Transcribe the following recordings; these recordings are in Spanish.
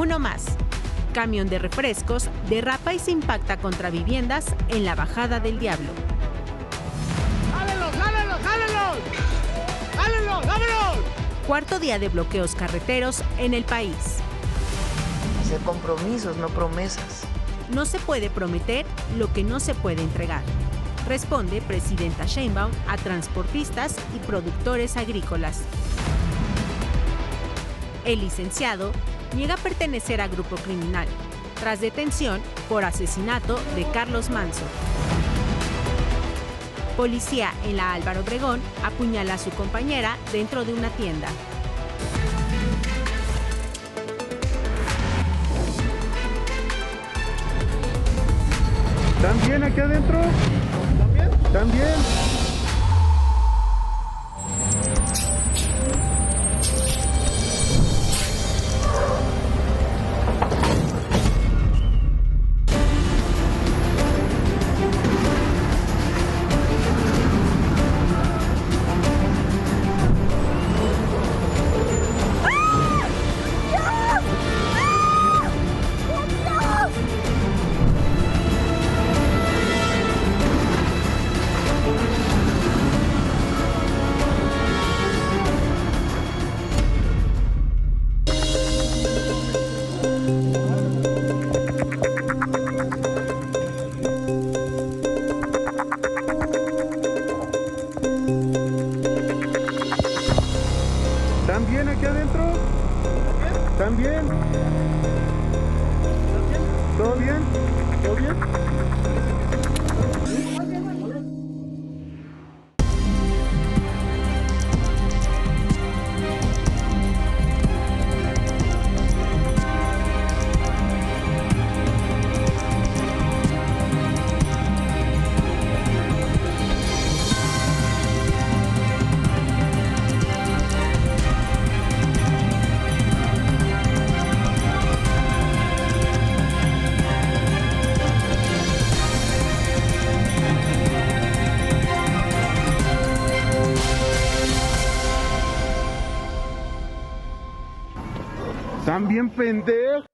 Uno más. Camión de refrescos derrapa y se impacta contra viviendas en la Bajada del Diablo. ¡Jálenlos, jálenlos, jálenlos! ¡Jálenlos, vámonos! Cuarto día de bloqueos carreteros en el país. Hacer compromisos, no promesas. No se puede prometer lo que no se puede entregar. Responde presidenta Sheinbaum a transportistas y productores agrícolas. El licenciado niega pertenecer a grupo criminal, tras detención por asesinato de Carlos Manso. Policía en la Álvaro Obregón apuñala a su compañera dentro de una tienda. ¿También aquí adentro? ¿También? ¿También? ¿También aquí adentro? ¿También? ¿Todo bien? ¿Todo bien? ¿También pendejo?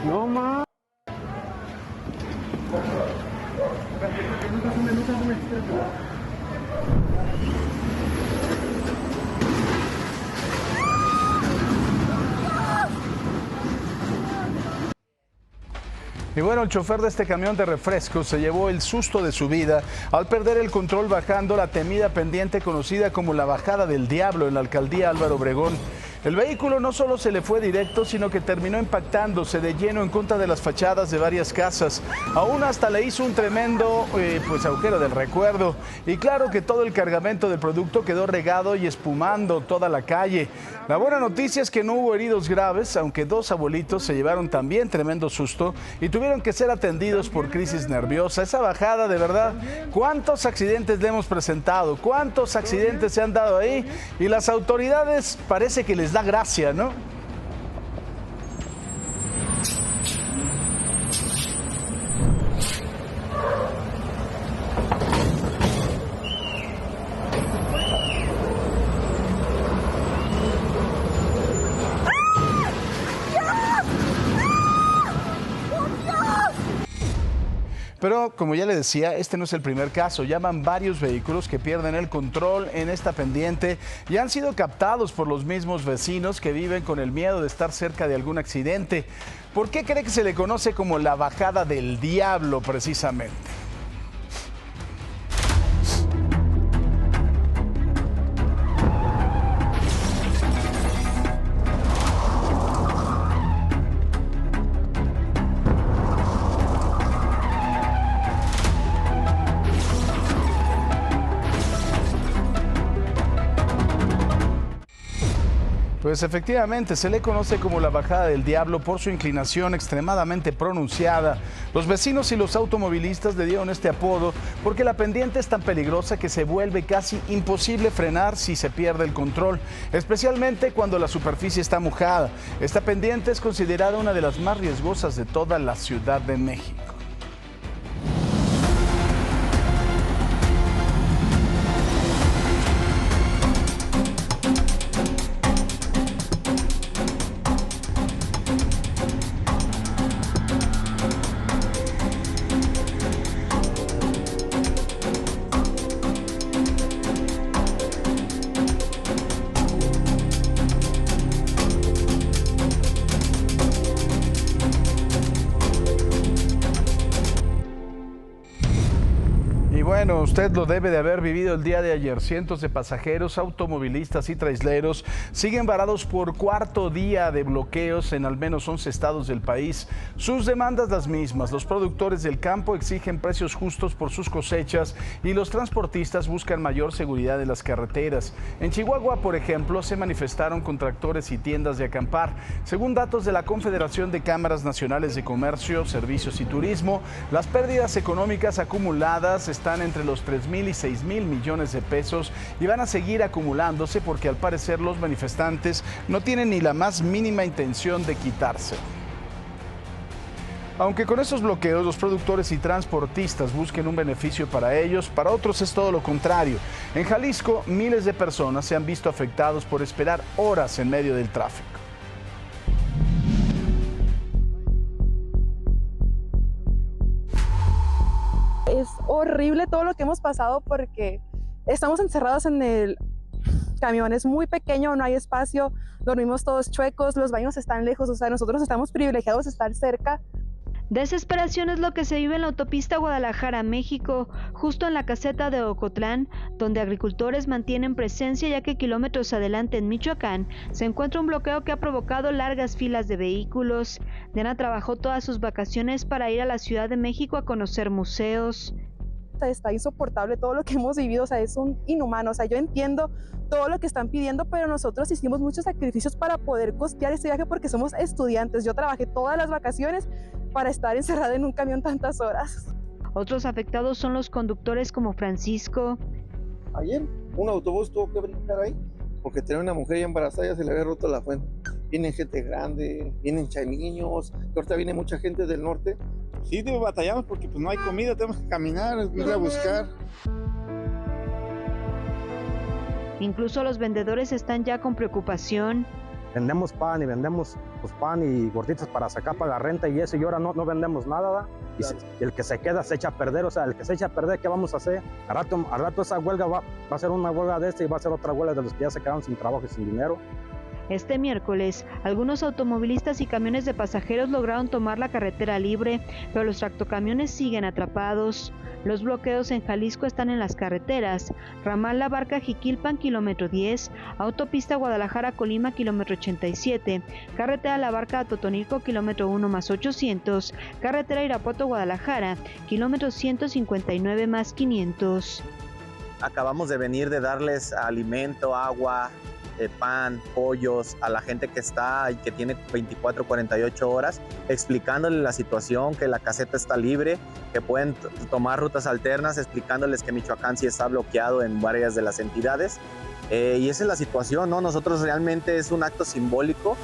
No más. Y bueno, el chofer de este camión de refrescos se llevó el susto de su vida al perder el control bajando la temida pendiente conocida como la Bajada del Diablo en la alcaldía Álvaro Obregón. El vehículo no solo se le fue directo, sino que terminó impactándose de lleno en contra de las fachadas de varias casas. Aún hasta le hizo un tremendo agujero del recuerdo. Y claro que todo el cargamento del producto quedó regado y espumando toda la calle. La buena noticia es que no hubo heridos graves, aunque dos abuelitos se llevaron también tremendo susto y tuvieron que ser atendidos por crisis nerviosa. Esa bajada, de verdad, ¿cuántos accidentes le hemos presentado? ¿Cuántos accidentes se han dado ahí? Y las autoridades parece que les da gracia, ¿no? Pero, como ya le decía, este no es el primer caso. Ya van varios vehículos que pierden el control en esta pendiente y han sido captados por los mismos vecinos que viven con el miedo de estar cerca de algún accidente. ¿Por qué cree que se le conoce como la Bajada del Diablo, precisamente? Pues efectivamente, se le conoce como la Bajada del Diablo por su inclinación extremadamente pronunciada. Los vecinos y los automovilistas le dieron este apodo porque la pendiente es tan peligrosa que se vuelve casi imposible frenar si se pierde el control, especialmente cuando la superficie está mojada. Esta pendiente es considerada una de las más riesgosas de toda la Ciudad de México. bueno, usted lo debe de haber vivido el día de ayer. Cientos de pasajeros, automovilistas y traileros siguen varados por cuarto día de bloqueos en al menos 11 estados del país. Sus demandas las mismas. Los productores del campo exigen precios justos por sus cosechas y los transportistas buscan mayor seguridad en las carreteras. En Chihuahua, por ejemplo, se manifestaron con tractores y tiendas de acampar. Según datos de la Confederación de Cámaras Nacionales de Comercio, Servicios y Turismo, las pérdidas económicas acumuladas están entre los 3,000 y 6,000 millones de pesos y van a seguir acumulándose porque al parecer los manifestantes no tienen ni la más mínima intención de quitarse. Aunque con estos bloqueos los productores y transportistas busquen un beneficio para ellos, para otros es todo lo contrario. En Jalisco, miles de personas se han visto afectados por esperar horas en medio del tráfico. Es horrible todo lo que hemos pasado porque estamos encerrados en el camión, es muy pequeño, no hay espacio, dormimos todos chuecos, los baños están lejos, o sea, nosotros estamos privilegiados de estar cerca. Desesperación es lo que se vive en la autopista Guadalajara, México, justo en la caseta de Ocotlán, donde agricultores mantienen presencia ya que kilómetros adelante en Michoacán se encuentra un bloqueo que ha provocado largas filas de vehículos. Diana trabajó todas sus vacaciones para ir a la Ciudad de México a conocer museos. Está insoportable todo lo que hemos vivido, o sea, es un inhumano, o sea, yo entiendo todo lo que están pidiendo, pero nosotros hicimos muchos sacrificios para poder costear este viaje porque somos estudiantes. Yo trabajé todas las vacaciones para estar encerrada en un camión tantas horas. Otros afectados son los conductores como Francisco. Ayer un autobús tuvo que brincar ahí porque tenía una mujer ya embarazada, ya se le había roto la fuente. Vienen gente grande, vienen niños, que ahorita viene mucha gente del norte. Sí, batallamos porque pues no hay comida, tenemos que caminar, ir a buscar. Incluso los vendedores están ya con preocupación. Vendemos pan y vendemos pues, pan y gorditas para sacar para la renta y eso, y ahora no vendemos nada, ¿verdad? Y el que se queda se echa a perder, o sea, el que se echa a perder, ¿qué vamos a hacer? Al rato esa huelga va a ser una huelga de y va a ser otra huelga de los que ya se quedaron sin trabajo y sin dinero. Este miércoles, algunos automovilistas y camiones de pasajeros lograron tomar la carretera libre, pero los tractocamiones siguen atrapados. Los bloqueos en Jalisco están en las carreteras: ramal La Barca-Jiquilpan, kilómetro 10, autopista Guadalajara-Colima, kilómetro 87, carretera La Barca-Totonilco, kilómetro 1 más 800, carretera Irapuato-Guadalajara, kilómetro 159 más 500. Acabamos de venir de darles alimento, agua, pan, pollos a la gente que está y que tiene 24, 48 horas, explicándoles la situación, que la caseta está libre, que pueden tomar rutas alternas, explicándoles que Michoacán sí está bloqueado en varias de las entidades. Y esa es la situación, ¿no? Nosotros realmente es un acto simbólico.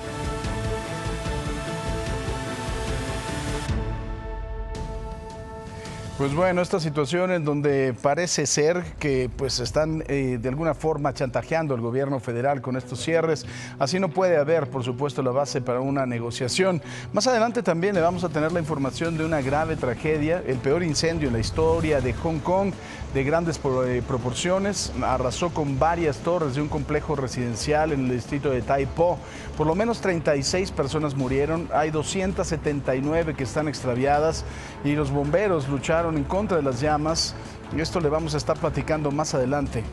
Pues bueno, esta situación en donde parece ser que pues están de alguna forma chantajeando al gobierno federal con estos cierres, así no puede haber, por supuesto, la base para una negociación. Más adelante también le vamos a tener la información de una grave tragedia, el peor incendio en la historia de Hong Kong, de grandes proporciones, arrasó con varias torres de un complejo residencial en el distrito de Tai Po. Por lo menos 36 personas murieron, hay 279 que están extraviadas y los bomberos lucharon en contra de las llamas. Y esto le vamos a estar platicando más adelante.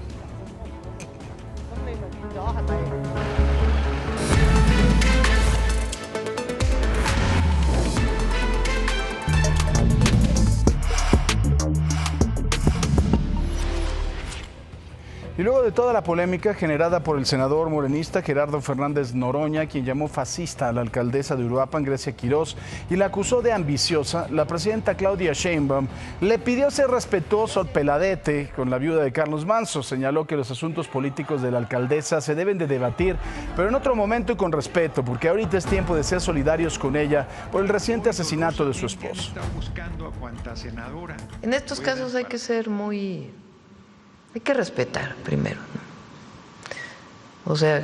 Y luego de toda la polémica generada por el senador morenista Gerardo Fernández Noroña, quien llamó fascista a la alcaldesa de Uruapan, Grecia Quirós, y la acusó de ambiciosa, la presidenta Claudia Sheinbaum le pidió ser respetuoso al peladete con la viuda de Carlos Manzo. Señaló que los asuntos políticos de la alcaldesa se deben de debatir, pero en otro momento y con respeto, porque ahorita es tiempo de ser solidarios con ella por el reciente asesinato de su esposo. En estos casos hay que ser hay que respetar primero, ¿no? O sea,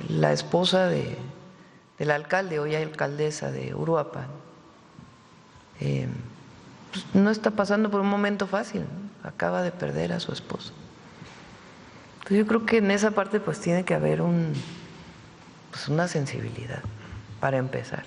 la esposa del alcalde, hoy alcaldesa de Uruapan, pues no está pasando por un momento fácil, ¿no? Acaba de perder a su esposo. Entonces yo creo que en esa parte pues tiene que haber una sensibilidad para empezar.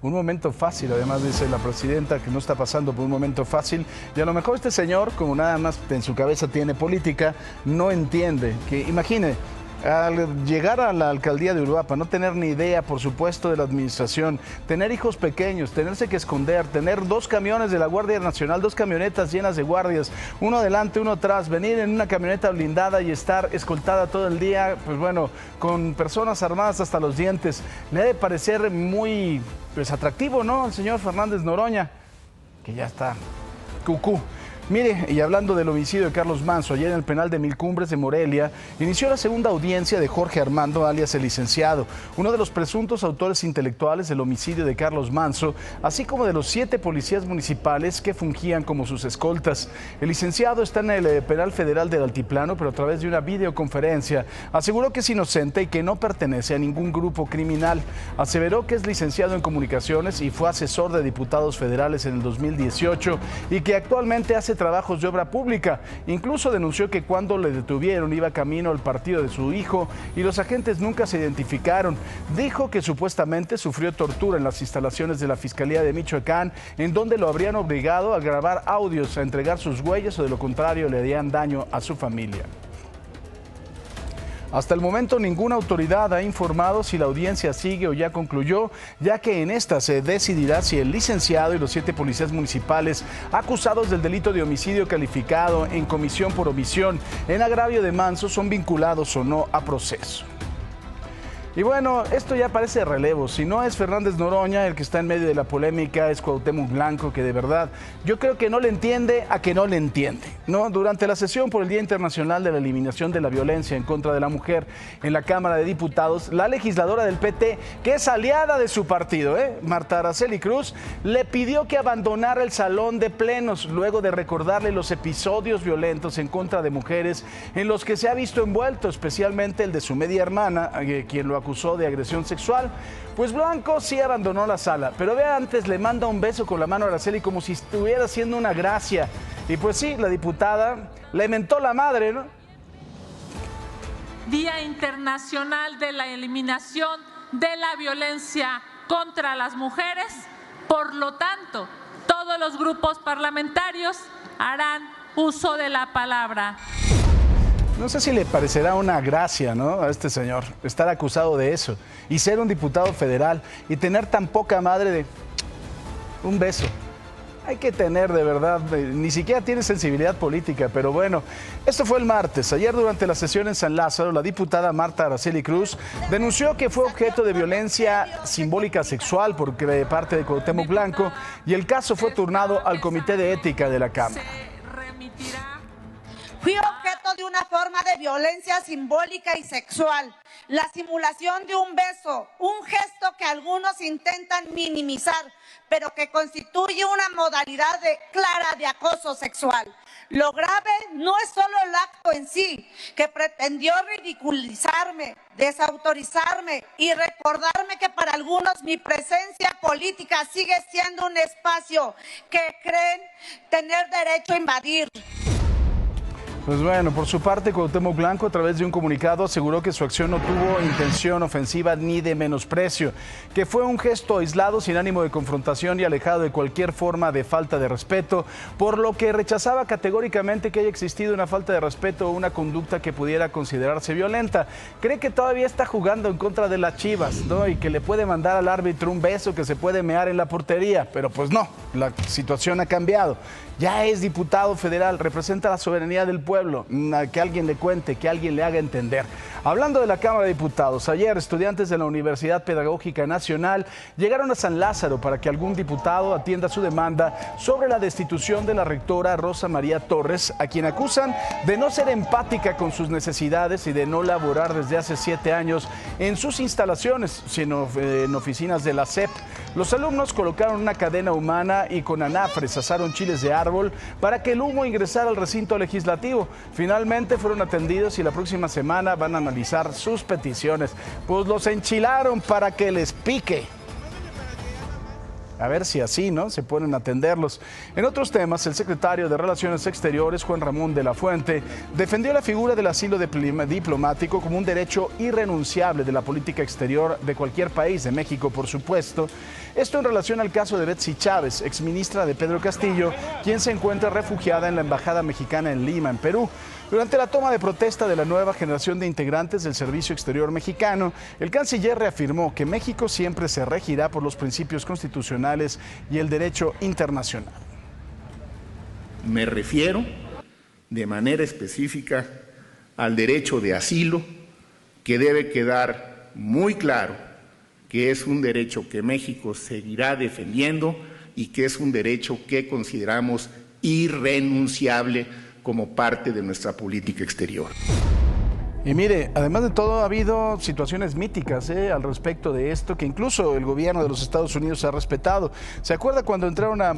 un momento fácil. Además dice la presidenta que no está pasando por un momento fácil y a lo mejor este señor, como nada más en su cabeza tiene política, no entiende que, imagine, al llegar a la alcaldía de Uruapan, no tener ni idea, por supuesto, de la administración, tener hijos pequeños, tenerse que esconder, tener 2 camiones de la Guardia Nacional, 2 camionetas llenas de guardias, uno adelante, uno atrás, venir en una camioneta blindada y estar escoltada todo el día, pues bueno, con personas armadas hasta los dientes. Le ha de parecer muy, pues, atractivo, ¿no? El señor Fernández Noroña, que ya está cucú. Mire, y hablando del homicidio de Carlos Manso, ayer en el penal de Mil Cumbres de Morelia, inició la segunda audiencia de Jorge Armando, alias el licenciado, uno de los presuntos autores intelectuales del homicidio de Carlos Manso, así como de los 7 policías municipales que fungían como sus escoltas. El licenciado está en el penal federal del Altiplano, pero a través de una videoconferencia aseguró que es inocente y que no pertenece a ningún grupo criminal. Aseveró que es licenciado en comunicaciones y fue asesor de diputados federales en el 2018 y que actualmente hace trabajos de obra pública. Incluso denunció que cuando le detuvieron iba camino al partido de su hijo y los agentes nunca se identificaron. Dijo que supuestamente sufrió tortura en las instalaciones de la Fiscalía de Michoacán, en donde lo habrían obligado a grabar audios, a entregar sus huellas o de lo contrario le harían daño a su familia. Hasta el momento ninguna autoridad ha informado si la audiencia sigue o ya concluyó, ya que en esta se decidirá si el licenciado y los 7 policías municipales acusados del delito de homicidio calificado en comisión por omisión en agravio de Manso son vinculados o no a proceso. Y bueno, esto ya parece relevo. Si no es Fernández Noroña el que está en medio de la polémica, es Cuauhtémoc Blanco, que de verdad yo creo que no le entiende a que no le entiende, ¿no? Durante la sesión por el Día Internacional de la Eliminación de la Violencia en contra de la Mujer en la Cámara de Diputados, la legisladora del PT, que es aliada de su partido, Marta Araceli Cruz, le pidió que abandonara el salón de plenos luego de recordarle los episodios violentos en contra de mujeres en los que se ha visto envuelto, especialmente el de su media hermana, quien lo acusó de agresión sexual. Pues Blanco sí abandonó la sala, pero vea, antes le manda un beso con la mano a Araceli como si estuviera haciendo una gracia. Y pues sí, la diputada le mentó la madre, ¿no? Día Internacional de la Eliminación de la Violencia contra las Mujeres. Por lo tanto, todos los grupos parlamentarios harán uso de la palabra. No sé si le parecerá una gracia, ¿no?, a este señor estar acusado de eso y ser un diputado federal y tener tan poca madre de un beso. Hay que tener de verdad, ni siquiera tiene sensibilidad política, pero bueno, esto fue el martes. Ayer durante la sesión en San Lázaro, la diputada Marta Araceli Cruz denunció que fue objeto de violencia simbólica sexual por parte de Cuauhtémoc Blanco y el caso fue turnado al Comité de Ética de la Cámara. Fui objeto de una forma de violencia simbólica y sexual, la simulación de un beso, un gesto que algunos intentan minimizar, pero que constituye una modalidad clara de acoso sexual. Lo grave no es solo el acto en sí, que pretendió ridiculizarme, desautorizarme y recordarme que para algunos mi presencia política sigue siendo un espacio que creen tener derecho a invadir. Pues bueno, por su parte, Cuauhtémoc Blanco, a través de un comunicado, aseguró que su acción no tuvo intención ofensiva ni de menosprecio, que fue un gesto aislado, sin ánimo de confrontación y alejado de cualquier forma de falta de respeto, por lo que rechazaba categóricamente que haya existido una falta de respeto o una conducta que pudiera considerarse violenta. Cree que todavía está jugando en contra de las Chivas, ¿no?, y que le puede mandar al árbitro un beso, que se puede mear en la portería, pero pues no, la situación ha cambiado. Ya es diputado federal, representa la soberanía del pueblo, que alguien le cuente, que alguien le haga entender. Hablando de la Cámara de Diputados, ayer estudiantes de la Universidad Pedagógica Nacional llegaron a San Lázaro para que algún diputado atienda su demanda sobre la destitución de la rectora Rosa María Torres, a quien acusan de no ser empática con sus necesidades y de no laborar desde hace 7 años en sus instalaciones, sino en oficinas de la SEP. Los alumnos colocaron una cadena humana y con anafres asaron chiles de árbol para que el humo ingresara al recinto legislativo. Finalmente fueron atendidos y la próxima semana van a analizar sus peticiones. Pues los enchilaron para que les pique. A ver si así, ¿no?, se ponen a atenderlos. En otros temas, el secretario de Relaciones Exteriores, Juan Ramón de la Fuente, defendió la figura del asilo diplomático como un derecho irrenunciable de la política exterior de cualquier país, de México, por supuesto. Esto en relación al caso de Betsy Chávez, exministra de Pedro Castillo, quien se encuentra refugiada en la Embajada Mexicana en Lima, en Perú. Durante la toma de protesta de la nueva generación de integrantes del Servicio Exterior Mexicano, el canciller reafirmó que México siempre se regirá por los principios constitucionales y el derecho internacional. Me refiero de manera específica al derecho de asilo, que debe quedar muy claro que es un derecho que México seguirá defendiendo y que es un derecho que consideramos irrenunciable como parte de nuestra política exterior. Y mire, además de todo ha habido situaciones míticas al respecto de esto, que incluso el gobierno de los Estados Unidos ha respetado. ¿Se acuerda cuando entraron a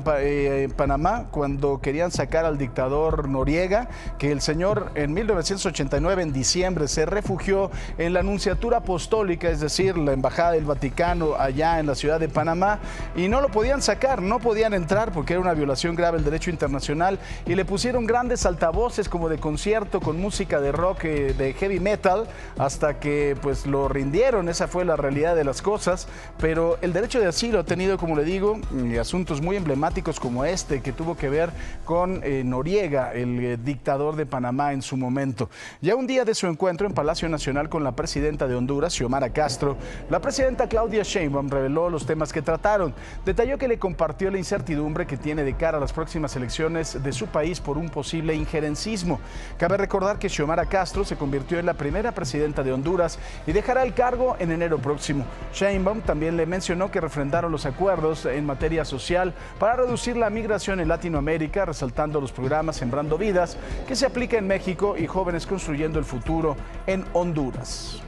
Panamá, cuando querían sacar al dictador Noriega? Que el señor en 1989, en diciembre, se refugió en la Nunciatura Apostólica, es decir, la Embajada del Vaticano allá en la ciudad de Panamá, y no lo podían sacar, no podían entrar porque era una violación grave del derecho internacional, y le pusieron grandes altavoces como de concierto con música de rock, de heavy metal, hasta que pues lo rindieron. Esa fue la realidad de las cosas. Pero el derecho de asilo ha tenido, como le digo, asuntos muy emblemáticos como este, que tuvo que ver con Noriega, el dictador de Panamá en su momento. Ya un día de su encuentro en Palacio Nacional con la presidenta de Honduras, Xiomara Castro, la presidenta Claudia Sheinbaum reveló los temas que trataron. Detalló que le compartió la incertidumbre que tiene de cara a las próximas elecciones de su país por un posible injerencismo. Cabe recordar que Xiomara Castro se convirtió en la primera presidenta de Honduras y dejará el cargo en enero próximo. Sheinbaum también le mencionó que refrendaron los acuerdos en materia social para reducir la migración en Latinoamérica, resaltando los programas Sembrando Vidas que se aplica en México y Jóvenes Construyendo el Futuro en Honduras.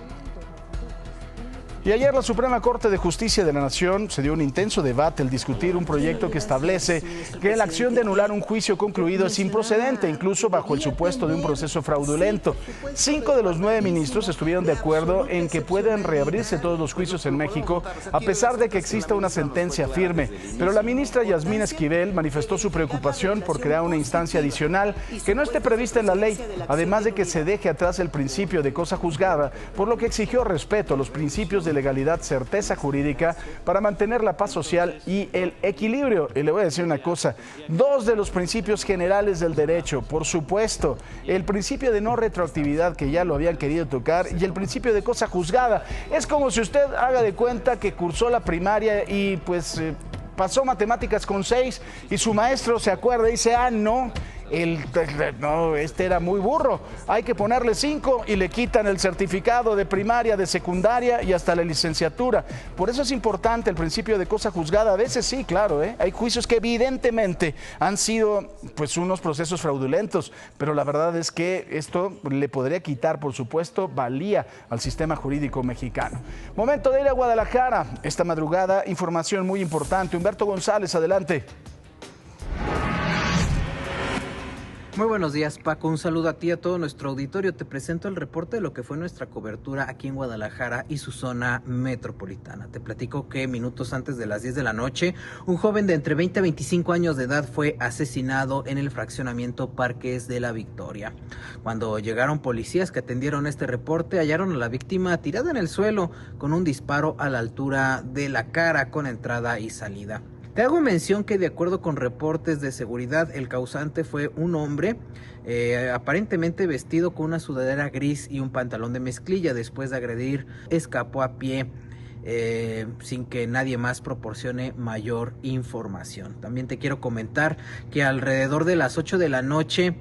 Y ayer la Suprema Corte de Justicia de la Nación se dio un intenso debate al discutir un proyecto que establece que la acción de anular un juicio concluido es improcedente, incluso bajo el supuesto de un proceso fraudulento. 5 de los 9 ministros estuvieron de acuerdo en que puedan reabrirse todos los juicios en México, a pesar de que exista una sentencia firme. Pero la ministra Yasmín Esquivel manifestó su preocupación por crear una instancia adicional que no esté prevista en la ley, además de que se deje atrás el principio de cosa juzgada, por lo que exigió respeto a los principios de legalidad, certeza jurídica para mantener la paz social y el equilibrio. Y le voy a decir una cosa, 2 de los principios generales del derecho, por supuesto, el principio de no retroactividad, que ya lo habían querido tocar, y el principio de cosa juzgada. Es como si usted haga de cuenta que cursó la primaria y pues pasó matemáticas con 6 y su maestro se acuerda y dice, no, este era muy burro, hay que ponerle 5 y le quitan el certificado de primaria, de secundaria y hasta la licenciatura. Por eso es importante el principio de cosa juzgada. A veces sí, claro, hay juicios que evidentemente han sido pues unos procesos fraudulentos, pero la verdad es que esto le podría quitar, por supuesto, valía al sistema jurídico mexicano. Momento de ir a Guadalajara. Esta madrugada, información muy importante. Humberto González, adelante. Muy buenos días, Paco. Un saludo a ti y a todo nuestro auditorio. Te presento el reporte de lo que fue nuestra cobertura aquí en Guadalajara y su zona metropolitana. Te platico que minutos antes de las 10 de la noche, un joven de entre 20 a 25 años de edad fue asesinado en el fraccionamiento Parques de la Victoria. Cuando llegaron policías que atendieron este reporte, hallaron a la víctima tirada en el suelo con un disparo a la altura de la cara con entrada y salida. Te hago mención que de acuerdo con reportes de seguridad, el causante fue un hombre aparentemente vestido con una sudadera gris y un pantalón de mezclilla. Después de agredir, escapó a pie sin que nadie más proporcione mayor información. También te quiero comentar que alrededor de las 8 de la noche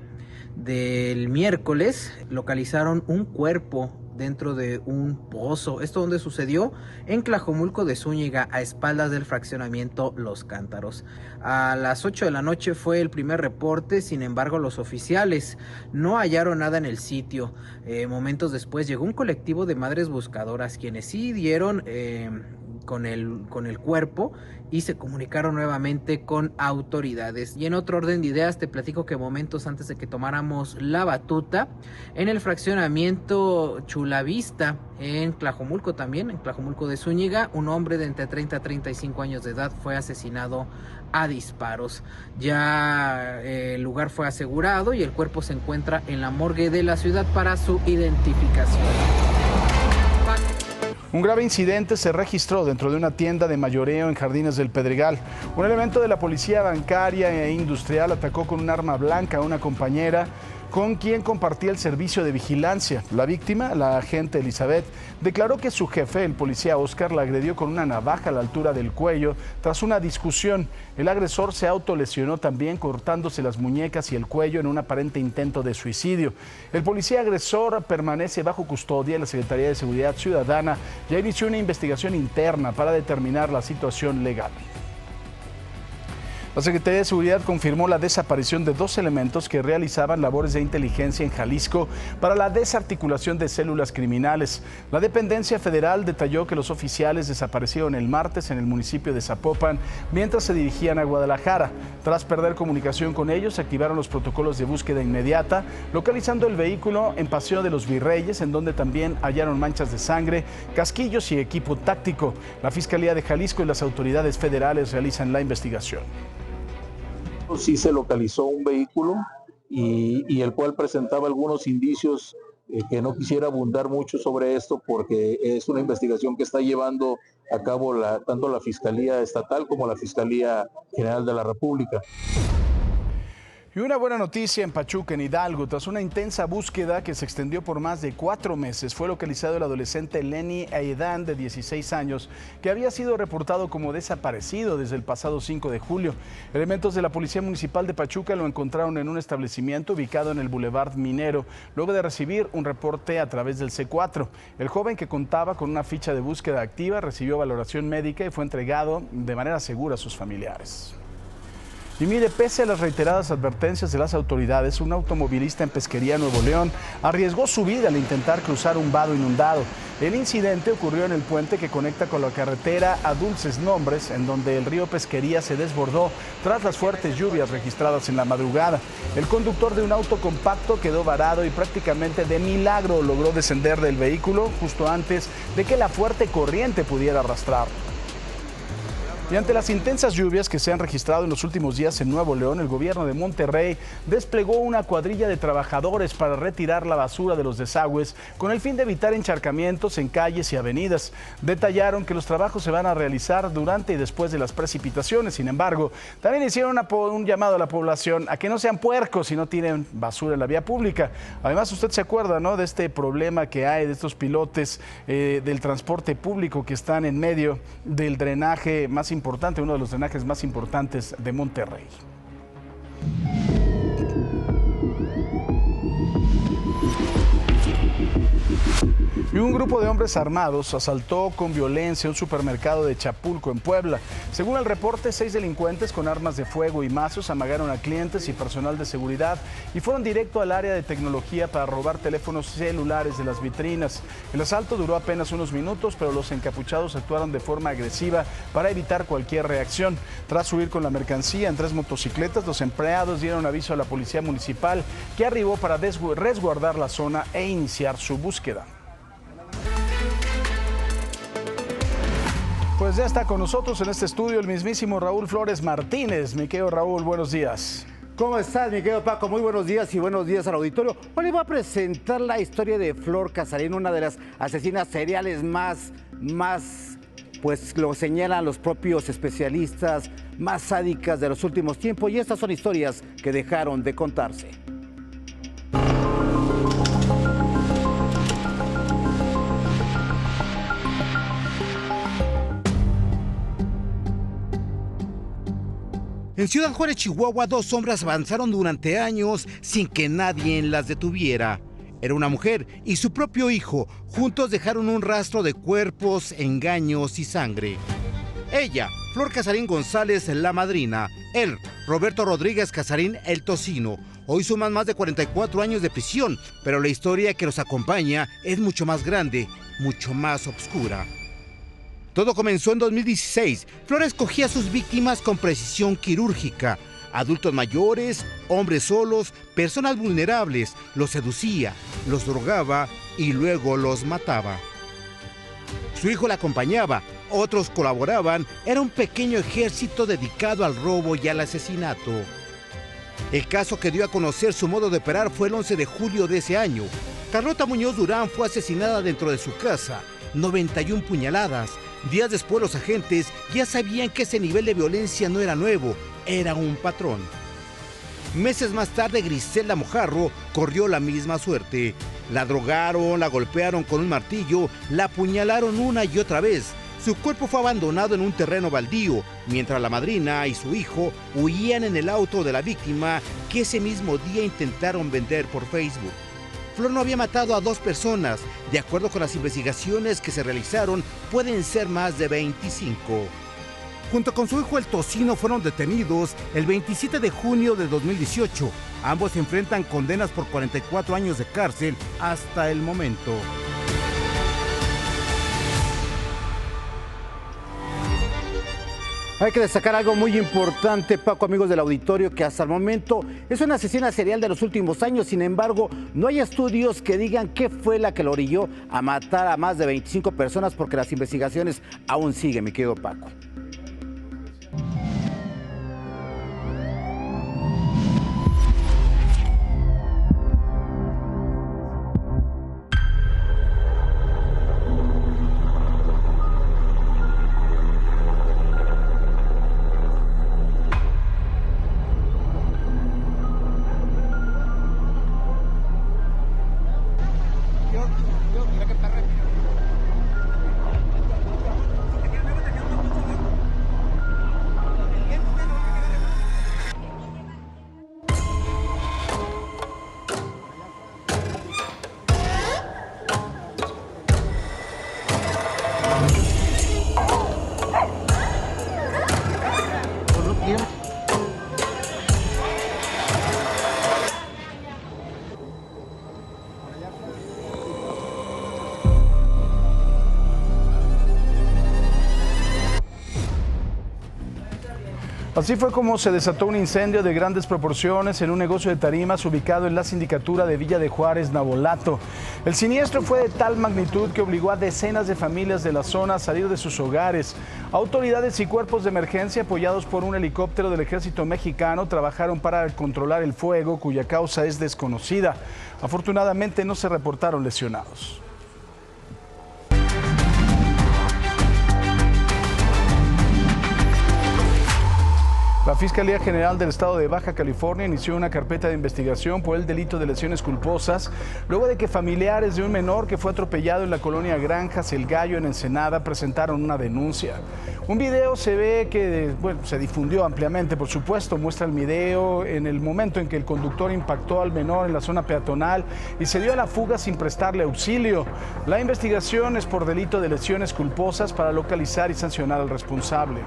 del miércoles localizaron un cuerpo dentro de un pozo. Esto donde sucedió en Tlajomulco de Zúñiga, a espaldas del fraccionamiento Los Cántaros. A las 8 de la noche fue el primer reporte. Sin embargo, los oficiales no hallaron nada en el sitio. Momentos después llegó un colectivo de madres buscadoras, quienes sí dieron el cuerpo y se comunicaron nuevamente con autoridades. Y en otro orden de ideas, te platico que momentos antes de que tomáramos la batuta, en el fraccionamiento Chulavista, en Tlajomulco también, en Tlajomulco de Zúñiga, un hombre de entre 30 a 35 años de edad fue asesinado a disparos. Ya el lugar fue asegurado y el cuerpo se encuentra en la morgue de la ciudad para su identificación. Un grave incidente se registró dentro de una tienda de mayoreo en Jardines del Pedregal. Un elemento de la policía bancaria e industrial atacó con un arma blanca a una compañera con quien compartía el servicio de vigilancia. La víctima, la agente Elizabeth, declaró que su jefe, el policía Oscar, la agredió con una navaja a la altura del cuello tras una discusión. El agresor se autolesionó también cortándose las muñecas y el cuello en un aparente intento de suicidio. El policía agresor permanece bajo custodia y la Secretaría de Seguridad Ciudadana ya inició una investigación interna para determinar la situación legal. La Secretaría de Seguridad confirmó la desaparición de 2 elementos que realizaban labores de inteligencia en Jalisco para la desarticulación de células criminales. La dependencia federal detalló que los oficiales desaparecieron el martes en el municipio de Zapopan mientras se dirigían a Guadalajara. Tras perder comunicación con ellos, activaron los protocolos de búsqueda inmediata, localizando el vehículo en Paseo de los Virreyes, en donde también hallaron manchas de sangre, casquillos y equipo táctico. La Fiscalía de Jalisco y las autoridades federales realizan la investigación. Sí se localizó un vehículo y el cual presentaba algunos indicios que no quisiera abundar mucho sobre esto porque es una investigación que está llevando a cabo tanto la Fiscalía Estatal como la Fiscalía General de la República. Y una buena noticia en Pachuca, en Hidalgo. Tras una intensa búsqueda que se extendió por más de 4 meses, fue localizado el adolescente Lenny Aidán, de 16 años, que había sido reportado como desaparecido desde el pasado 5 de julio. Elementos de la Policía Municipal de Pachuca lo encontraron en un establecimiento ubicado en el Boulevard Minero, luego de recibir un reporte a través del C4. El joven, que contaba con una ficha de búsqueda activa, recibió valoración médica y fue entregado de manera segura a sus familiares. Y mire, pese a las reiteradas advertencias de las autoridades, un automovilista en Pesquería, Nuevo León, arriesgó su vida al intentar cruzar un vado inundado. El incidente ocurrió en el puente que conecta con la carretera a Dulces Nombres, en donde el río Pesquería se desbordó tras las fuertes lluvias registradas en la madrugada. El conductor de un auto compacto quedó varado y prácticamente de milagro logró descender del vehículo justo antes de que la fuerte corriente pudiera arrastrarlo. Y ante las intensas lluvias que se han registrado en los últimos días en Nuevo León, el gobierno de Monterrey desplegó una cuadrilla de trabajadores para retirar la basura de los desagües con el fin de evitar encharcamientos en calles y avenidas. Detallaron que los trabajos se van a realizar durante y después de las precipitaciones. Sin embargo, también hicieron un llamado a la población a que no sean puercos si no tienen basura en la vía pública. Además, usted se acuerda, ¿no?, de este problema que hay de estos pilotes del transporte público que están en medio del drenaje más importante, uno de los drenajes más importantes de Monterrey. Y un grupo de hombres armados asaltó con violencia un supermercado de Chapulco, en Puebla. Según el reporte, 6 delincuentes con armas de fuego y mazos amagaron a clientes y personal de seguridad y fueron directo al área de tecnología para robar teléfonos celulares de las vitrinas. El asalto duró apenas unos minutos, pero los encapuchados actuaron de forma agresiva para evitar cualquier reacción. Tras huir con la mercancía en 3 motocicletas, los empleados dieron aviso a la policía municipal, que arribó para resguardar la zona e iniciar su búsqueda. Pues ya está con nosotros en este estudio el mismísimo Raúl Flores Martínez. Mi querido Raúl, buenos días. ¿Cómo estás, mi querido Paco? Muy buenos días y buenos días al auditorio. Hoy le voy a presentar la historia de Flor Casarín, una de las asesinas seriales más, pues lo señalan los propios especialistas, más sádicas de los últimos tiempos. Y estas son historias que dejaron de contarse. En Ciudad Juárez, Chihuahua, 2 hombres avanzaron durante años sin que nadie las detuviera. Era una mujer y su propio hijo. Juntos dejaron un rastro de cuerpos, engaños y sangre. Ella, Flor Casarín González, la madrina. Él, Roberto Rodríguez Casarín, el tocino. Hoy suman más de 44 años de prisión, pero la historia que los acompaña es mucho más grande, mucho más oscura. Todo comenzó en 2016. Flora escogía a sus víctimas con precisión quirúrgica. Adultos mayores, hombres solos, personas vulnerables. Los seducía, los drogaba y luego los mataba. Su hijo la acompañaba, otros colaboraban. Era un pequeño ejército dedicado al robo y al asesinato. El caso que dio a conocer su modo de operar fue el 11 de julio de ese año. Carlota Muñoz Durán fue asesinada dentro de su casa. 91 puñaladas. Días después los agentes ya sabían que ese nivel de violencia no era nuevo, era un patrón. Meses más tarde Griselda Mojarro corrió la misma suerte. La drogaron, la golpearon con un martillo, la apuñalaron una y otra vez. Su cuerpo fue abandonado en un terreno baldío, mientras la madrina y su hijo huían en el auto de la víctima que ese mismo día intentaron vender por Facebook. Flor no había matado a 2 personas. De acuerdo con las investigaciones que se realizaron, pueden ser más de 25. Junto con su hijo el Tocino fueron detenidos el 27 de junio de 2018. Ambos enfrentan condenas por 44 años de cárcel hasta el momento. Hay que destacar algo muy importante, Paco, amigos del auditorio, que hasta el momento es una asesina serial de los últimos años. Sin embargo, no hay estudios que digan qué fue la que lo orilló a matar a más de 25 personas, porque las investigaciones aún siguen, mi querido Paco. Así fue como se desató un incendio de grandes proporciones en un negocio de tarimas ubicado en la sindicatura de Villa de Juárez, Navolato. El siniestro fue de tal magnitud que obligó a decenas de familias de la zona a salir de sus hogares. Autoridades y cuerpos de emergencia apoyados por un helicóptero del ejército mexicano trabajaron para controlar el fuego, cuya causa es desconocida. Afortunadamente no se reportaron lesionados. La Fiscalía General del Estado de Baja California inició una carpeta de investigación por el delito de lesiones culposas, luego de que familiares de un menor que fue atropellado en la colonia Granjas El Gallo en Ensenada presentaron una denuncia. Un video se ve que se difundió ampliamente, por supuesto, muestra el video en el momento en que el conductor impactó al menor en la zona peatonal y se dio a la fuga sin prestarle auxilio. La investigación es por delito de lesiones culposas para localizar y sancionar al responsable.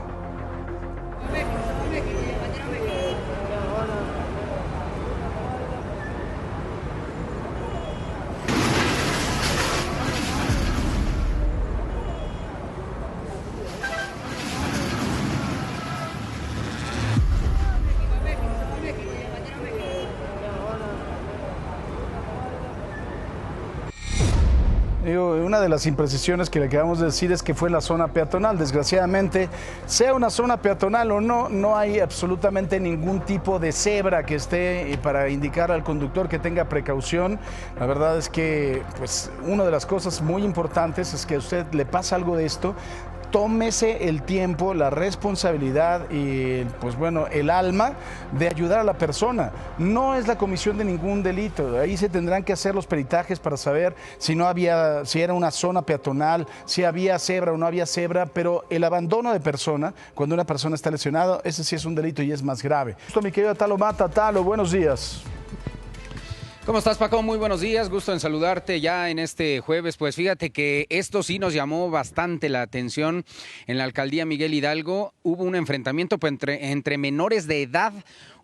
Una de las imprecisiones que le acabamos de decir es que fue en la zona peatonal. Desgraciadamente, sea una zona peatonal o no, no hay absolutamente ningún tipo de cebra que esté para indicar al conductor que tenga precaución. La verdad es que una de las cosas muy importantes es que a usted le pasa algo de esto, tómese el tiempo, la responsabilidad y el alma de ayudar a la persona. No es la comisión de ningún delito. Ahí se tendrán que hacer los peritajes para saber si era una zona peatonal, si había cebra o no había cebra, pero el abandono de persona, cuando una persona está lesionada, ese sí es un delito y es más grave. Esto, mi querido Talo Mata. Talo, buenos días. ¿Cómo estás, Paco? Muy buenos días, gusto en saludarte ya en este jueves. Pues fíjate que esto sí nos llamó bastante la atención. En la alcaldía Miguel Hidalgo hubo un enfrentamiento entre menores de edad.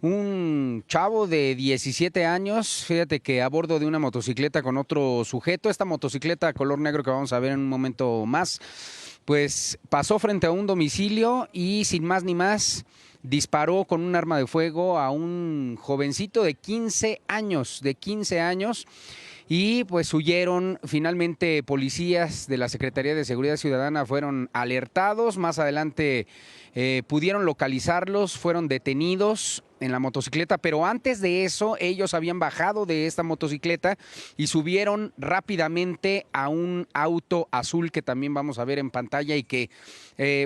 Un chavo de 17 años, fíjate que a bordo de una motocicleta con otro sujeto, esta motocicleta color negro que vamos a ver en un momento más, pues pasó frente a un domicilio y sin más ni más disparó con un arma de fuego a un jovencito de 15 años, y pues huyeron. Finalmente policías de la Secretaría de Seguridad Ciudadana fueron alertados, más adelante pudieron localizarlos, fueron detenidos en la motocicleta, pero antes de eso ellos habían bajado de esta motocicleta y subieron rápidamente a un auto azul que también vamos a ver en pantalla y que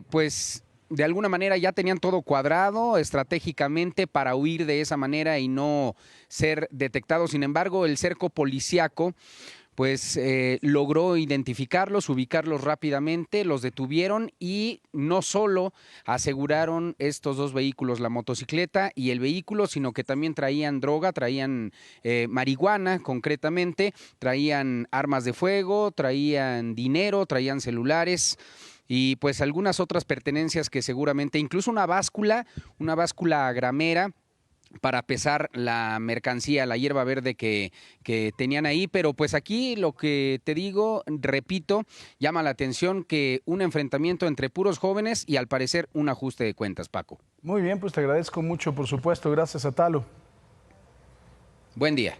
pues de alguna manera ya tenían todo cuadrado estratégicamente para huir de esa manera y no ser detectados. Sin embargo, el cerco policíaco pues logró identificarlos, ubicarlos rápidamente, los detuvieron y no solo aseguraron estos dos vehículos, la motocicleta y el vehículo, sino que también traían droga, traían marihuana concretamente, traían armas de fuego, traían dinero, traían celulares y pues algunas otras pertenencias que seguramente, incluso una báscula gramera para pesar la mercancía, la hierba verde que tenían ahí. Pero pues aquí lo que te digo, repito, llama la atención que un enfrentamiento entre puros jóvenes y al parecer un ajuste de cuentas, Paco. Muy bien, pues te agradezco mucho, por supuesto. Gracias, Atalo. Buen día.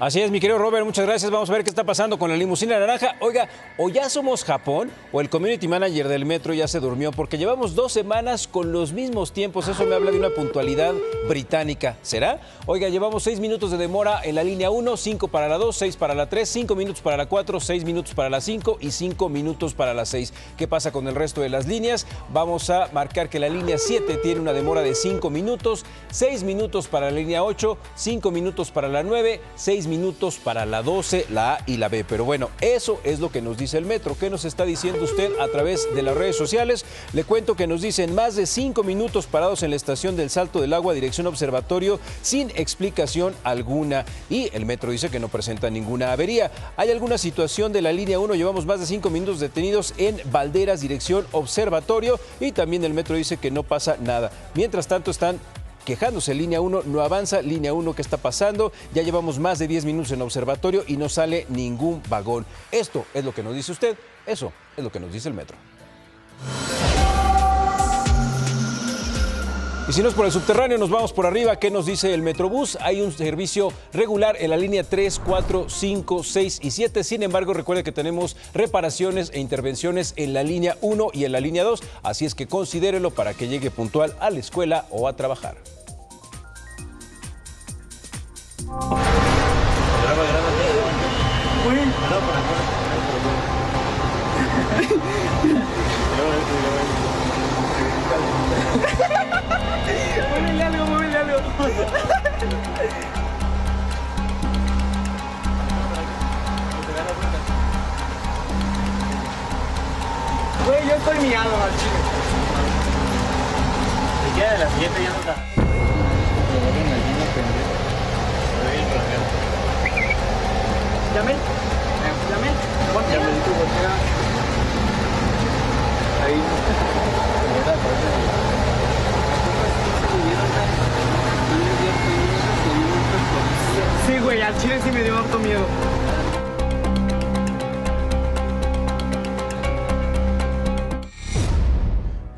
Así es, mi querido Robert, muchas gracias. Vamos a ver qué está pasando con la limusina naranja. Oiga, o ya somos Japón o el community manager del metro ya se durmió porque llevamos 2 semanas con los mismos tiempos. Eso me habla de una puntualidad británica. ¿Será? Oiga, llevamos 6 minutos de demora en la línea 1, 5 para la 2, 6 para la 3, 5 minutos para la 4, 6 minutos para la 5 y 5 minutos para la 6. ¿Qué pasa con el resto de las líneas? Vamos a marcar que la línea 7 tiene una demora de 5 minutos, 6 minutos para la línea 8, 5 minutos para la 9, 6 minutos para la 12, la A y la B. Pero bueno, eso es lo que nos dice el metro. ¿Qué nos está diciendo usted a través de las redes sociales? Le cuento que nos dicen más de 5 minutos parados en la estación del Salto del Agua, dirección Observatorio, sin explicación alguna. Y el metro dice que no presenta ninguna avería. ¿Hay alguna situación de la línea 1? Llevamos más de 5 minutos detenidos en Valderas, dirección Observatorio. Y también el metro dice que no pasa nada. Mientras tanto están quejándose, línea 1 no avanza, línea 1 ¿qué está pasando? Ya llevamos más de 10 minutos en Observatorio y no sale ningún vagón. Esto es lo que nos dice usted, eso es lo que nos dice el metro. Y si no es por el subterráneo, nos vamos por arriba. ¿Qué nos dice el Metrobús? Hay un servicio regular en la línea 3, 4, 5, 6 y 7. Sin embargo, recuerde que tenemos reparaciones e intervenciones en la línea 1 y en la línea 2. Así es que considérelo para que llegue puntual a la escuela o a trabajar. Muévele algo. Güey, yo estoy miado al chile. Se queda de la siguiente, ya no está. Llamé. Llamé, tú voltea. Ahí. Sí, güey, al chile sí me dio harto miedo.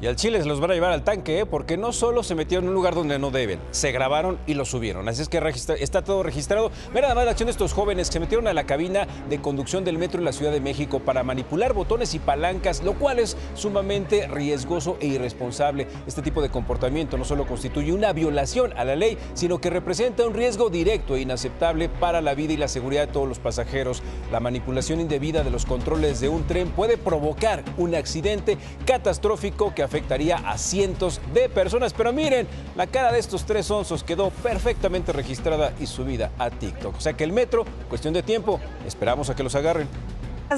Y al Chile se los van a llevar al tanque, porque no solo se metieron en un lugar donde no deben, se grabaron y lo subieron. Así es que está todo registrado. Mira nada más la acción de estos jóvenes que se metieron a la cabina de conducción del metro en la Ciudad de México para manipular botones y palancas, lo cual es sumamente riesgoso e irresponsable. Este tipo de comportamiento no solo constituye una violación a la ley, sino que representa un riesgo directo e inaceptable para la vida y la seguridad de todos los pasajeros. La manipulación indebida de los controles de un tren puede provocar un accidente catastrófico que afectaría a cientos de personas. Pero miren, la cara de estos 3 onzos quedó perfectamente registrada y subida a TikTok. O sea que el metro, cuestión de tiempo, esperamos a que los agarren.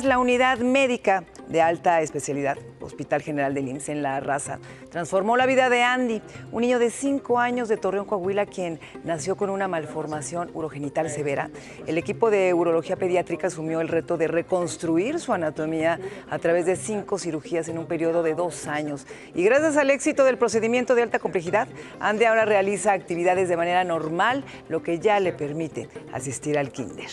La unidad médica de alta especialidad, Hospital General del IMSS en La Raza, transformó la vida de Andy, un niño de 5 años de Torreón, Coahuila, quien nació con una malformación urogenital severa. El equipo de urología pediátrica asumió el reto de reconstruir su anatomía a través de 5 cirugías en un periodo de 2 años. Y gracias al éxito del procedimiento de alta complejidad, Andy ahora realiza actividades de manera normal, lo que ya le permite asistir al kinder.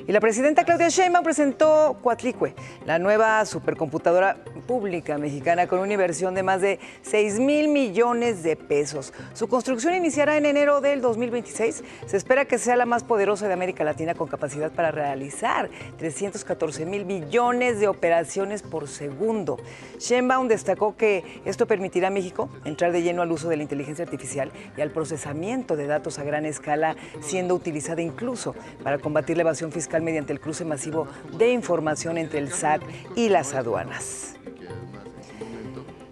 Y la presidenta Claudia Sheinbaum presentó Coatlicue, la nueva supercomputadora pública mexicana con una inversión de más de 6,000 millones de pesos. Su construcción iniciará en enero del 2026. Se espera que sea la más poderosa de América Latina, con capacidad para realizar 314,000 billones de operaciones por segundo. Sheinbaum destacó que esto permitirá a México entrar de lleno al uso de la inteligencia artificial y al procesamiento de datos a gran escala, siendo utilizada incluso para combatir la evasión fiscal mediante el cruce masivo de información entre el SAT y las aduanas.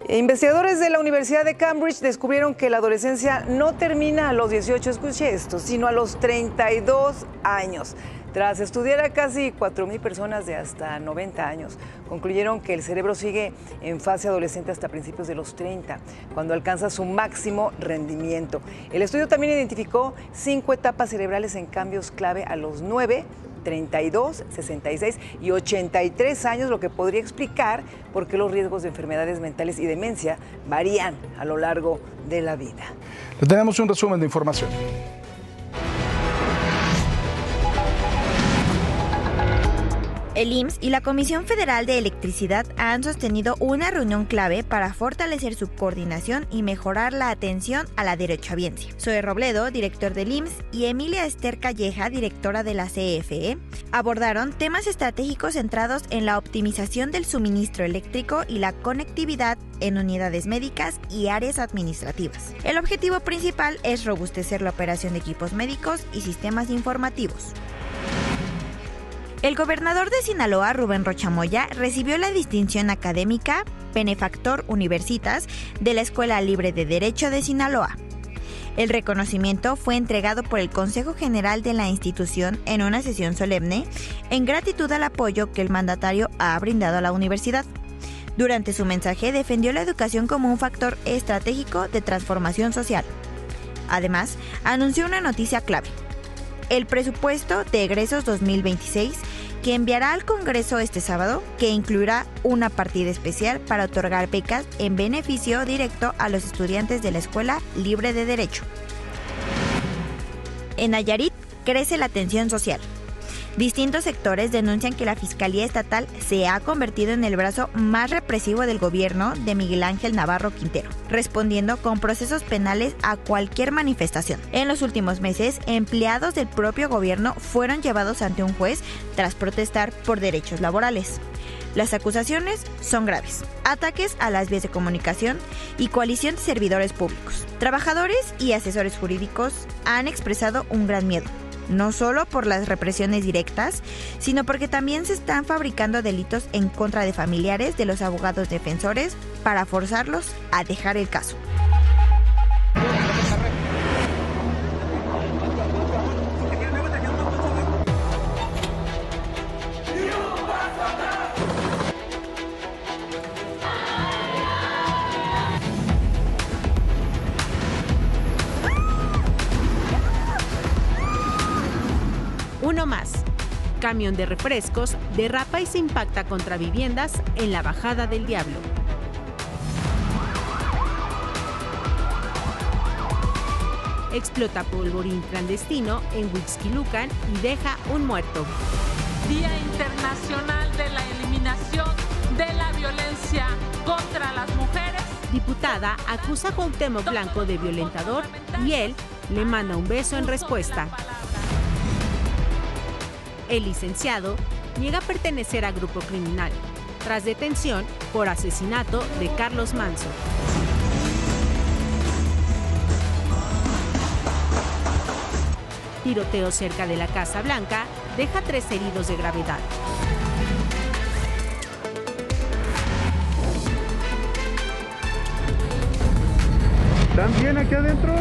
Investigadores de la Universidad de Cambridge descubrieron que la adolescencia no termina a los 18, escuche esto, sino a los 32 años. Tras estudiar a casi 4,000 personas de hasta 90 años, concluyeron que el cerebro sigue en fase adolescente hasta principios de los 30, cuando alcanza su máximo rendimiento. El estudio también identificó 5 etapas cerebrales en cambios clave a los 9, 32, 66 y 83 años, lo que podría explicar por qué los riesgos de enfermedades mentales y demencia varían a lo largo de la vida. Le tenemos un resumen de información. El IMSS y la Comisión Federal de Electricidad han sostenido una reunión clave para fortalecer su coordinación y mejorar la atención a la derechohabiencia. Zoe Robledo, director del IMSS, y Emilia Esther Calleja, directora de la CFE, abordaron temas estratégicos centrados en la optimización del suministro eléctrico y la conectividad en unidades médicas y áreas administrativas. El objetivo principal es robustecer la operación de equipos médicos y sistemas informativos. El gobernador de Sinaloa, Rubén Rocha Moya, recibió la distinción académica Benefactor Universitas de la Escuela Libre de Derecho de Sinaloa. El reconocimiento fue entregado por el Consejo General de la institución en una sesión solemne en gratitud al apoyo que el mandatario ha brindado a la universidad. Durante su mensaje defendió la educación como un factor estratégico de transformación social. Además, anunció una noticia clave: el presupuesto de egresos 2026, que enviará al Congreso este sábado, que incluirá una partida especial para otorgar becas en beneficio directo a los estudiantes de la Escuela Libre de Derecho. En Nayarit crece la tensión social. Distintos sectores denuncian que la Fiscalía Estatal se ha convertido en el brazo más represivo del gobierno de Miguel Ángel Navarro Quintero, respondiendo con procesos penales a cualquier manifestación. En los últimos meses, empleados del propio gobierno fueron llevados ante un juez tras protestar por derechos laborales. Las acusaciones son graves: ataques a las vías de comunicación y coalición de servidores públicos. Trabajadores y asesores jurídicos han expresado un gran miedo, no solo por las represiones directas, sino porque también se están fabricando delitos en contra de familiares de los abogados defensores para forzarlos a dejar el caso. Uno más. Camión de refrescos derrapa y se impacta contra viviendas en la Bajada del Diablo. Explota polvorín clandestino en Huixquilucan y deja un muerto. Día Internacional de la Eliminación de la Violencia contra las Mujeres. Diputada acusa a Cuauhtémoc Blanco de violentador y él le manda un beso en respuesta. El licenciado niega pertenecer a grupo criminal, tras detención por asesinato de Carlos Manso. Tiroteo cerca de la Casa Blanca deja 3 heridos de gravedad. ¿También aquí adentro?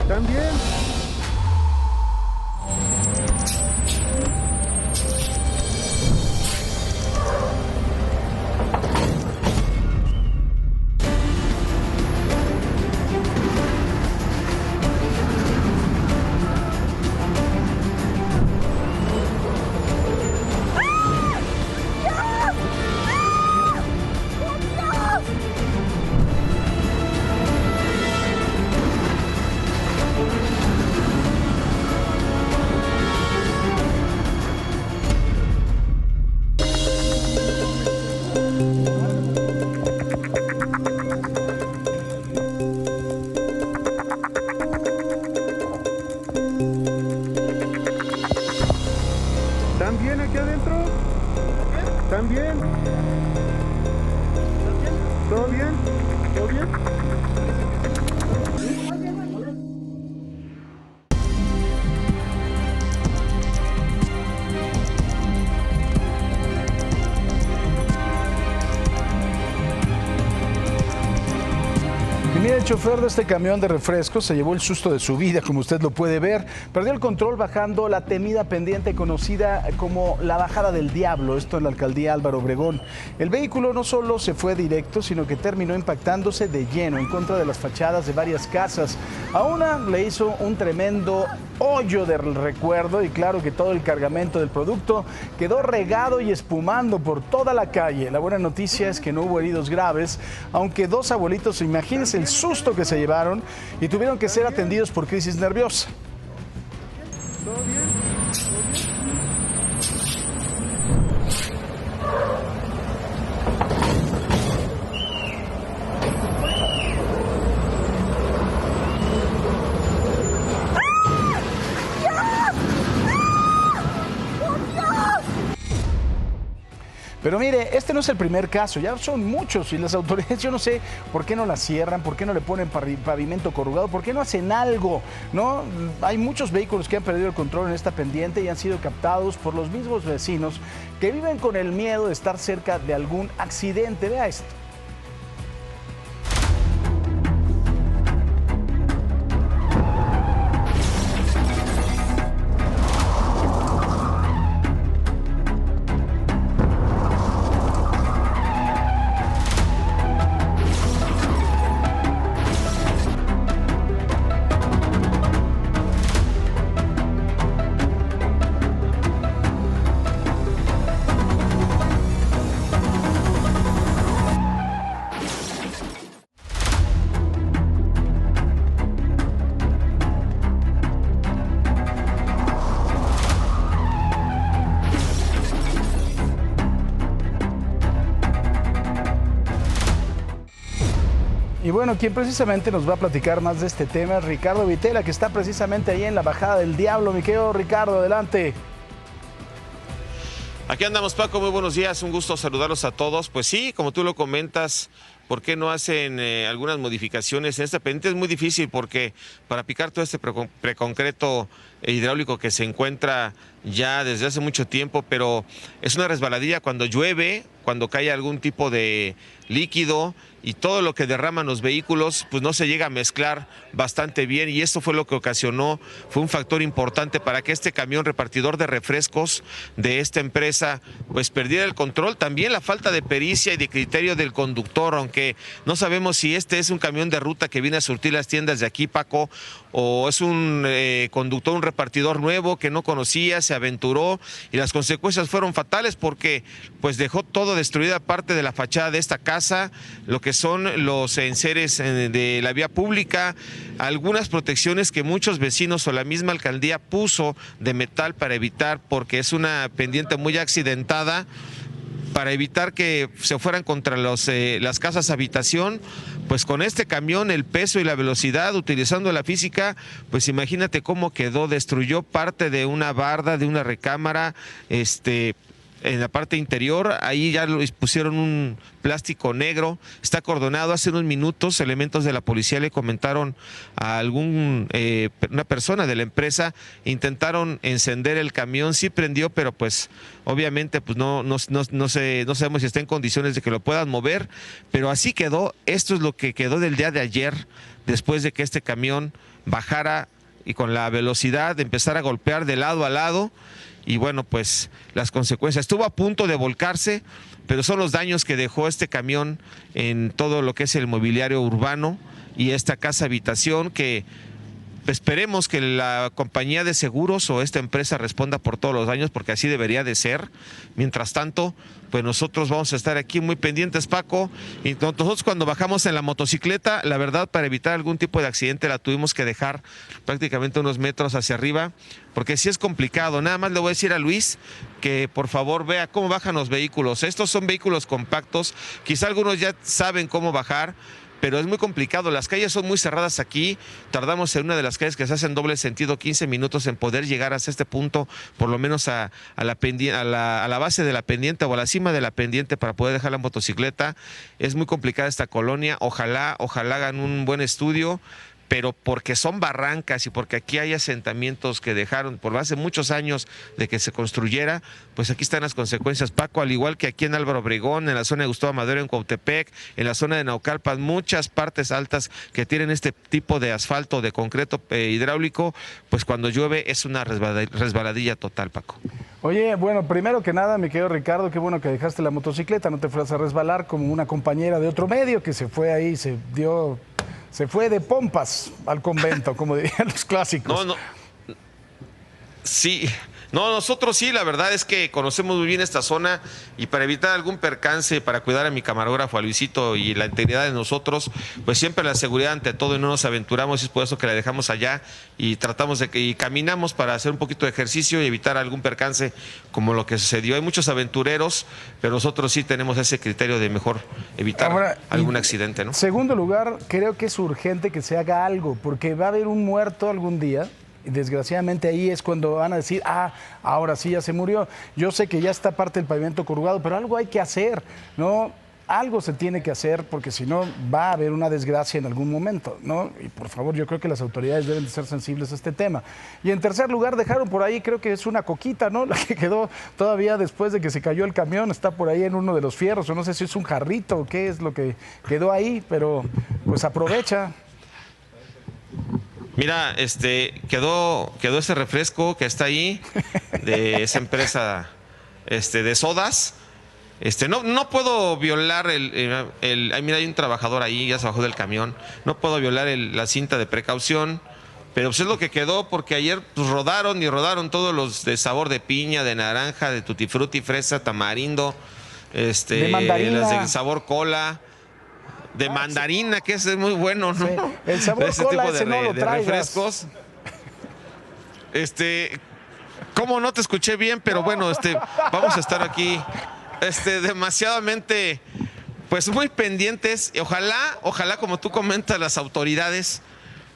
¿También? ¿Están bien aquí adentro? ¿Están bien? ¿Todo bien? ¿Todo bien? Mira, el chofer de este camión de refrescos se llevó el susto de su vida, como usted lo puede ver. Perdió el control bajando la temida pendiente conocida como la Bajada del Diablo, esto en la alcaldía Álvaro Obregón. El vehículo no solo se fue directo, sino que terminó impactándose de lleno en contra de las fachadas de varias casas. A una le hizo un tremendo hoyo de recuerdo y claro que todo el cargamento del producto quedó regado y espumando por toda la calle. La buena noticia es que no hubo heridos graves, aunque dos abuelitos, imagínense el susto que se llevaron y tuvieron que ser atendidos por crisis nerviosa. ¿Todo bien? Pero mire, este no es el primer caso, ya son muchos y las autoridades, yo no sé por qué no la cierran, por qué no le ponen pavimento corrugado, por qué no hacen algo, ¿no? Hay muchos vehículos que han perdido el control en esta pendiente y han sido captados por los mismos vecinos que viven con el miedo de estar cerca de algún accidente. Vea esto. Y bueno, quien precisamente nos va a platicar más de este tema es Ricardo Vitela, que está precisamente ahí en la Bajada del Diablo. Mi querido Ricardo, adelante. Aquí andamos, Paco, muy buenos días, un gusto saludarlos a todos. Pues sí, como tú lo comentas, ¿por qué no hacen algunas modificaciones en esta pendiente? Es muy difícil porque para picar todo este preconcreto hidráulico que se encuentra ya desde hace mucho tiempo, pero es una resbaladilla cuando llueve, cuando cae algún tipo de líquido y todo lo que derraman los vehículos, pues no se llega a mezclar bastante bien y esto fue lo que ocasionó, fue un factor importante para que este camión repartidor de refrescos de esta empresa pues perdiera el control. También la falta de pericia y de criterio del conductor, aunque no sabemos si este es un camión de ruta que viene a surtir las tiendas de aquí, Paco, o es un conductor, un repartidor nuevo que no conocía, se aventuró y las consecuencias fueron fatales porque pues dejó todo destruida, parte de la fachada de esta casa, lo que son los enseres de la vía pública, algunas protecciones que muchos vecinos o la misma alcaldía puso de metal para evitar, porque es una pendiente muy accidentada, para evitar que se fueran contra las casas habitación. Pues con este camión, el peso y la velocidad, utilizando la física, pues imagínate cómo quedó, destruyó parte de una barda, de una recámara, en la parte interior, ahí ya pusieron un plástico negro, está acordonado. Hace unos minutos elementos de la policía le comentaron a una persona de la empresa, intentaron encender el camión, sí prendió, pero pues obviamente pues no sabemos si está en condiciones de que lo puedan mover, pero así quedó. Esto es lo que quedó del día de ayer, después de que este camión bajara y con la velocidad de empezar a golpear de lado a lado. Y bueno, pues las consecuencias. Estuvo a punto de volcarse, pero son los daños que dejó este camión en todo lo que es el mobiliario urbano y esta casa habitación, que esperemos que la compañía de seguros o esta empresa responda por todos los daños, porque así debería de ser. Mientras tanto, pues nosotros vamos a estar aquí muy pendientes, Paco, y nosotros cuando bajamos en la motocicleta, la verdad, para evitar algún tipo de accidente, la tuvimos que dejar prácticamente unos metros hacia arriba, porque sí es complicado. Nada más le voy a decir a Luis que por favor vea cómo bajan los vehículos. Estos son vehículos compactos, quizá algunos ya saben cómo bajar, pero es muy complicado. Las calles son muy cerradas aquí. Tardamos en una de las calles que se hace en doble sentido 15 minutos en poder llegar hasta este punto, por lo menos a la base de la pendiente o a la cima de la pendiente para poder dejar la motocicleta. Es muy complicada esta colonia. Ojalá hagan un buen estudio, pero porque son barrancas y porque aquí hay asentamientos que dejaron por hace muchos años de que se construyera, pues aquí están las consecuencias, Paco, al igual que aquí en Álvaro Obregón, en la zona de Gustavo Madero, en Cuautepec, en la zona de Naucalpan, muchas partes altas que tienen este tipo de asfalto, de concreto hidráulico, pues cuando llueve es una resbaladilla total, Paco. Oye, bueno, primero que nada, mi querido Ricardo, qué bueno que dejaste la motocicleta, no te fueras a resbalar como una compañera de otro medio que se fue ahí, se fue de pompas al convento, como dirían los clásicos. No. Sí. No, nosotros sí, la verdad es que conocemos muy bien esta zona y para evitar algún percance, para cuidar a mi camarógrafo, a Luisito, y la integridad de nosotros, pues siempre la seguridad ante todo y no nos aventuramos, y es por eso que la dejamos allá y tratamos y caminamos para hacer un poquito de ejercicio y evitar algún percance como lo que sucedió. Hay muchos aventureros, pero nosotros sí tenemos ese criterio de mejor evitar algún accidente, ¿no? Segundo lugar, creo que es urgente que se haga algo, porque va a haber un muerto algún día. Y desgraciadamente ahí es cuando van a decir, ahora sí ya se murió. Yo sé que ya está parte del pavimento corrugado, pero algo hay que hacer, ¿no? Algo se tiene que hacer porque si no va a haber una desgracia en algún momento, ¿no? Y por favor, yo creo que las autoridades deben de ser sensibles a este tema. Y en tercer lugar, dejaron por ahí, creo que es una coquita, ¿no? La que quedó todavía después de que se cayó el camión, está por ahí en uno de los fierros, o no sé si es un jarrito o qué es lo que quedó ahí, pero pues aprovecha. Mira, quedó ese refresco que está ahí de esa empresa de sodas. No puedo violar mira, hay un trabajador ahí, ya se bajó del camión. No puedo violar la cinta de precaución, pero pues es lo que quedó porque ayer pues, rodaron todos los de sabor de piña, de naranja, de tutti frutti, fresa, tamarindo, de mandarina, las de sabor cola. De mandarina, que ese es muy bueno, ¿no? Sí. El sabor ese cola, tipo ese no lo de traigas. refrescos. ¿Cómo no te escuché bien? Pero bueno, vamos a estar aquí demasiadamente, pues muy pendientes. Ojalá, como tú comentas, las autoridades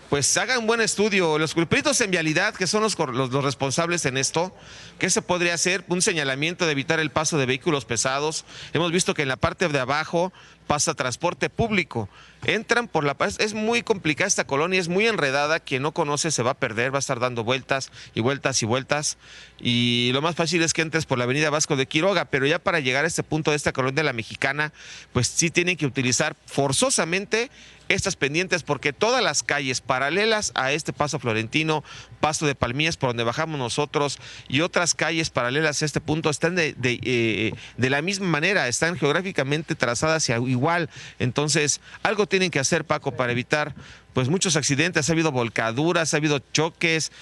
pues hagan un buen estudio. Los peritos en vialidad, que son los responsables en esto, ¿qué se podría hacer? Un señalamiento de evitar el paso de vehículos pesados. Hemos visto que en la parte de abajo pasa transporte público. Entran por la paz. Es muy complicada esta colonia, es muy enredada. Quien no conoce se va a perder, va a estar dando vueltas y vueltas y vueltas. Y lo más fácil es que entres por la avenida Vasco de Quiroga, pero ya para llegar a este punto de esta colonia de la Mexicana, pues sí tienen que utilizar forzosamente estas pendientes, porque todas las calles paralelas a este Paso Florentino, Paso de Palmillas, por donde bajamos nosotros, y otras calles paralelas a este punto están de la misma manera, están geográficamente trazadas igual. Entonces, algo tienen que hacer, Paco, para evitar pues muchos accidentes. Ha habido volcaduras, ha habido choques,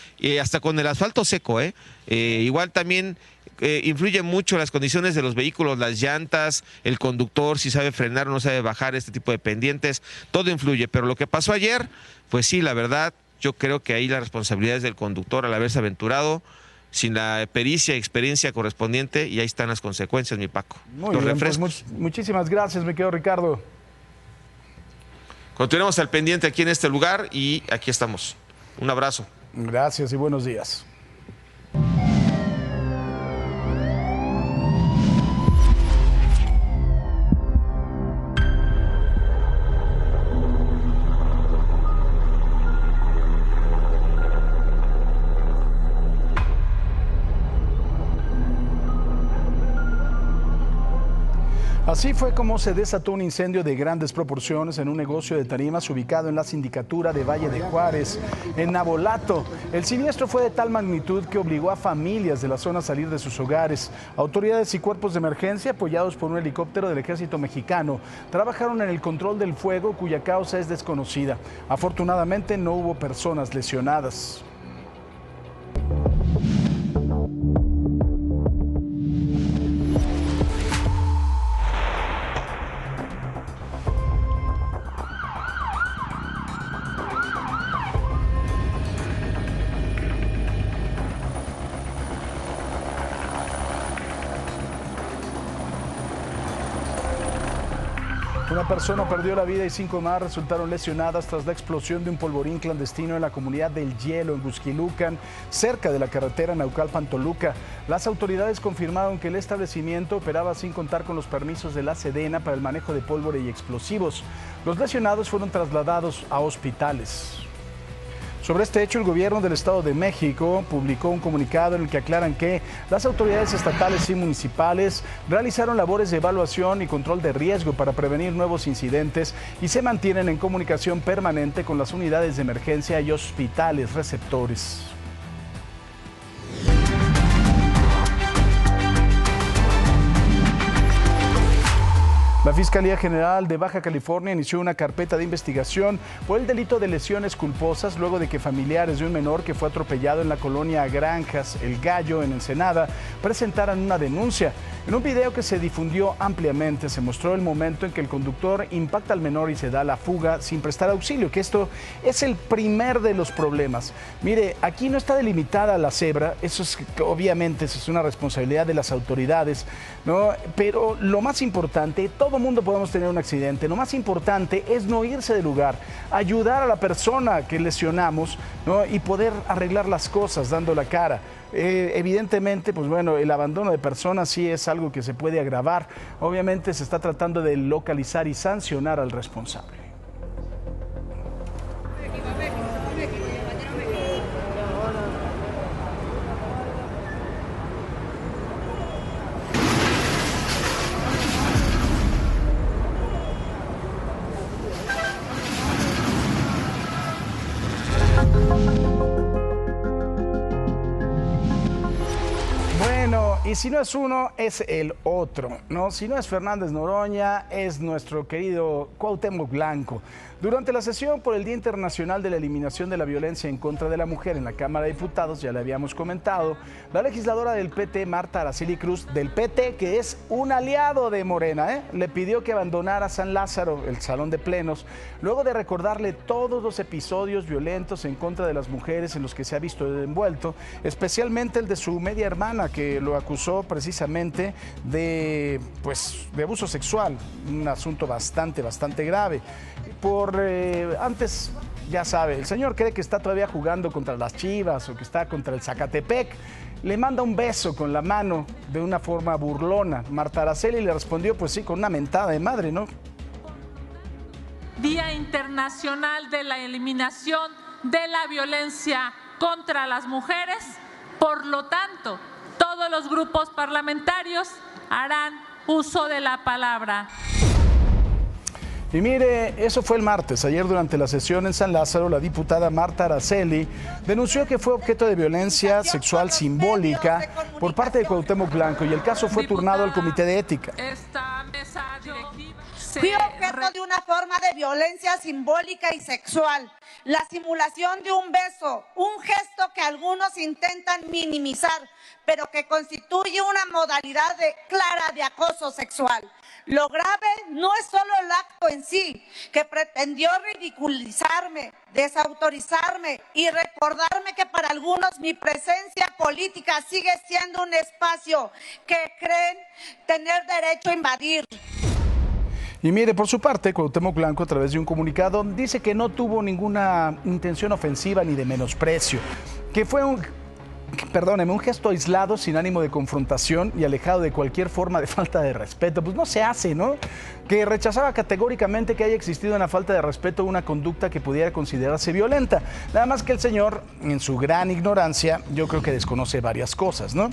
hasta con el asfalto seco, igual también influye mucho las condiciones de los vehículos, las llantas, el conductor, si sabe frenar o no sabe bajar, este tipo de pendientes, todo influye. Pero lo que pasó ayer, pues sí, la verdad, yo creo que ahí la responsabilidad es del conductor al haberse aventurado sin la pericia y experiencia correspondiente, y ahí están las consecuencias, mi Paco. Muy bien, pues muchísimas gracias, mi querido Ricardo. Continuamos al pendiente aquí en este lugar y aquí estamos. Un abrazo. Gracias y buenos días. Así fue como se desató un incendio de grandes proporciones en un negocio de tarimas ubicado en la sindicatura de Valle de Juárez, en Navolato. El siniestro fue de tal magnitud que obligó a familias de la zona a salir de sus hogares. Autoridades y cuerpos de emergencia, apoyados por un helicóptero del ejército mexicano, trabajaron en el control del fuego, cuya causa es desconocida. Afortunadamente no hubo personas lesionadas. Una persona perdió la vida y 5 más resultaron lesionadas tras la explosión de un polvorín clandestino en la comunidad del Hielo, en Huixquilucan, cerca de la carretera Naucalpan-Toluca. Las autoridades confirmaron que el establecimiento operaba sin contar con los permisos de la Sedena para el manejo de pólvora y explosivos. Los lesionados fueron trasladados a hospitales. Sobre este hecho, el gobierno del Estado de México publicó un comunicado en el que aclaran que las autoridades estatales y municipales realizaron labores de evaluación y control de riesgo para prevenir nuevos incidentes y se mantienen en comunicación permanente con las unidades de emergencia y hospitales receptores. La Fiscalía General de Baja California inició una carpeta de investigación por el delito de lesiones culposas luego de que familiares de un menor que fue atropellado en la colonia Granjas, El Gallo, en Ensenada, presentaran una denuncia. En un video que se difundió ampliamente se mostró el momento en que el conductor impacta al menor y se da la fuga sin prestar auxilio, que esto es el primer de los problemas. Mire, aquí no está delimitada la cebra, obviamente eso es una responsabilidad de las autoridades, ¿no? Pero lo más importante, todo mundo podemos tener un accidente, lo más importante es no irse del lugar, ayudar a la persona que lesionamos, ¿no? Y poder arreglar las cosas dando la cara. Evidentemente, pues bueno, el abandono de personas sí es algo que se puede agravar. Obviamente se está tratando de localizar y sancionar al responsable. Y si no es uno, es el otro, ¿no? Si no es Fernández Noroña, es nuestro querido Cuauhtémoc Blanco. Durante la sesión por el Día Internacional de la Eliminación de la Violencia en contra de la Mujer en la Cámara de Diputados, ya le habíamos comentado, la legisladora del PT, Marta Araceli Cruz, del PT, que es un aliado de Morena, le pidió que abandonara San Lázaro, el salón de plenos, luego de recordarle todos los episodios violentos en contra de las mujeres en los que se ha visto envuelto, especialmente el de su media hermana, que lo acusó precisamente de abuso sexual, un asunto bastante grave. Antes, ya sabe, el señor cree que está todavía jugando contra las Chivas o que está contra el Zacatepec. Le manda un beso con la mano de una forma burlona. Marta Araceli le respondió, pues sí, con una mentada de madre, ¿no? Día Internacional de la Eliminación de la Violencia contra las Mujeres. Por lo tanto, todos los grupos parlamentarios harán uso de la palabra. Y mire, eso fue el martes. Ayer durante la sesión en San Lázaro, la diputada Marta Araceli denunció que fue objeto de violencia sexual simbólica por parte de Cuauhtémoc Blanco y el caso fue turnado al Comité de Ética. Esta mesa directiva fui objeto de una forma de violencia simbólica y sexual, la simulación de un beso, un gesto que algunos intentan minimizar, pero que constituye una modalidad clara de acoso sexual. Lo grave no es solo el acto en sí, que pretendió ridiculizarme, desautorizarme y recordarme que para algunos mi presencia política sigue siendo un espacio que creen tener derecho a invadir. Y mire, por su parte, Cuauhtémoc Blanco, a través de un comunicado, dice que no tuvo ninguna intención ofensiva ni de menosprecio, que fue un gesto aislado, sin ánimo de confrontación y alejado de cualquier forma de falta de respeto. Pues no se hace, ¿no? Que rechazaba categóricamente que haya existido una falta de respeto o una conducta que pudiera considerarse violenta. Nada más que el señor, en su gran ignorancia, yo creo que desconoce varias cosas, ¿no?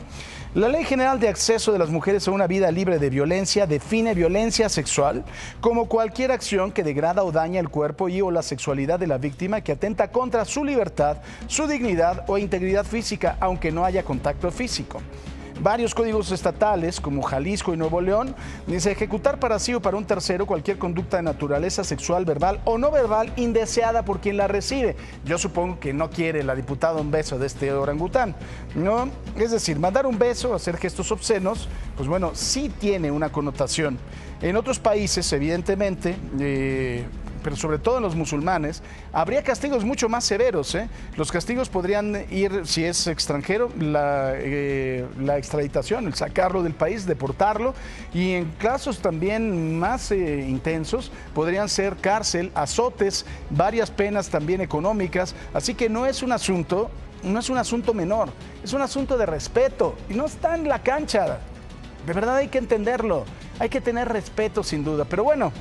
La Ley General de Acceso de las Mujeres a una Vida Libre de Violencia define violencia sexual como cualquier acción que degrada o daña el cuerpo y o la sexualidad de la víctima que atenta contra su libertad, su dignidad o integridad física, aunque no haya contacto físico. Varios códigos estatales, como Jalisco y Nuevo León, dice ejecutar para sí o para un tercero cualquier conducta de naturaleza sexual, verbal o no verbal indeseada por quien la recibe. Yo supongo que no quiere la diputada un beso de este orangután, ¿no? Es decir, mandar un beso, hacer gestos obscenos, pues bueno, sí tiene una connotación. En otros países, evidentemente, pero sobre todo en los musulmanes, habría castigos mucho más severos. Los castigos podrían ir, si es extranjero, la extraditación, el sacarlo del país, deportarlo, y en casos también más intensos podrían ser cárcel, azotes, varias penas también económicas. Así que no es un asunto menor, es un asunto de respeto y no está en la cancha. De verdad hay que entenderlo, hay que tener respeto sin duda. Pero bueno,